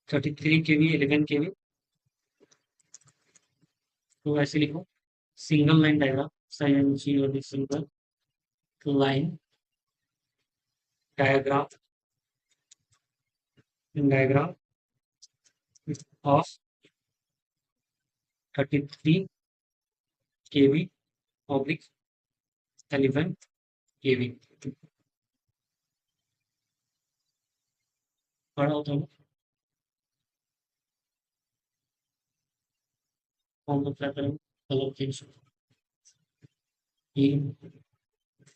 33 kV 11 kV। तो ऐसे लिखो single line diagram single line diagram diagram of 33 kV oblique 11 kV। पढ़ा होता है हम लोग क्या करेंगे कलर चेंज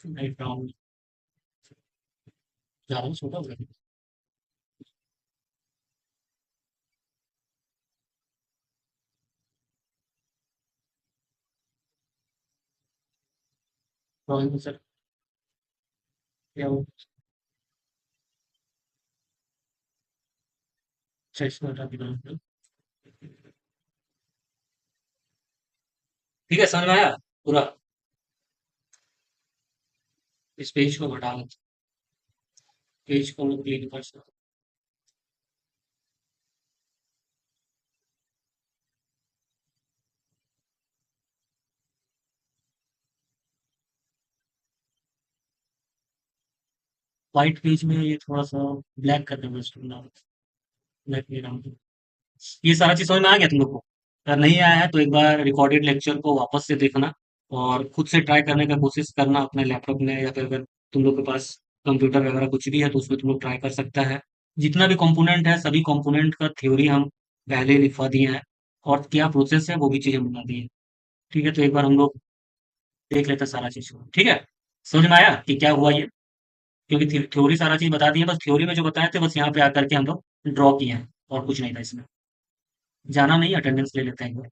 डायग्राम ज़्यादा छोटा हो गया। ड्राइंग सर क्या हो अच्छा इसमें हटा देना। ठीक है समझ में आया पूरा। इस पेज को हटा लेते पेज को हम लोग क्लीन कर सकते। व्हाइट पेज में ये थोड़ा सा ब्लैक कर देंगे इसको नाम ब्लैक नहीं नाम ये सारा चीज़ समझ में आ गया तुम लोग को। अगर नहीं आया है तो एक बार रिकॉर्डेड लेक्चर को वापस से देखना और खुद से ट्राई करने का कोशिश करना अपने लैपटॉप में या फिर अगर तुम लोग के पास कंप्यूटर वगैरह कुछ भी है तो उसमें तुम लोग ट्राई कर सकता है। जितना भी कंपोनेंट है सभी कंपोनेंट का थ्योरी हम पहले ही लिखवा दिए हैं और क्या प्रोसेस है वो भी चीज़ हम बता दिए हैं। ठीक है तो एक बार हम लोग देख लेते हैं सारा चीज़ को। ठीक है समझ में आया कि क्या हुआ ये क्योंकि थ्योरी सारा चीज़ बता दी है बस थ्योरी में जो बताए थे बस यहाँ पे आकर के हम लोग ड्रॉ किए हैं और कुछ नहीं था इसमें। जाना नहीं अटेंडेंस ले लेते हैं एक बार।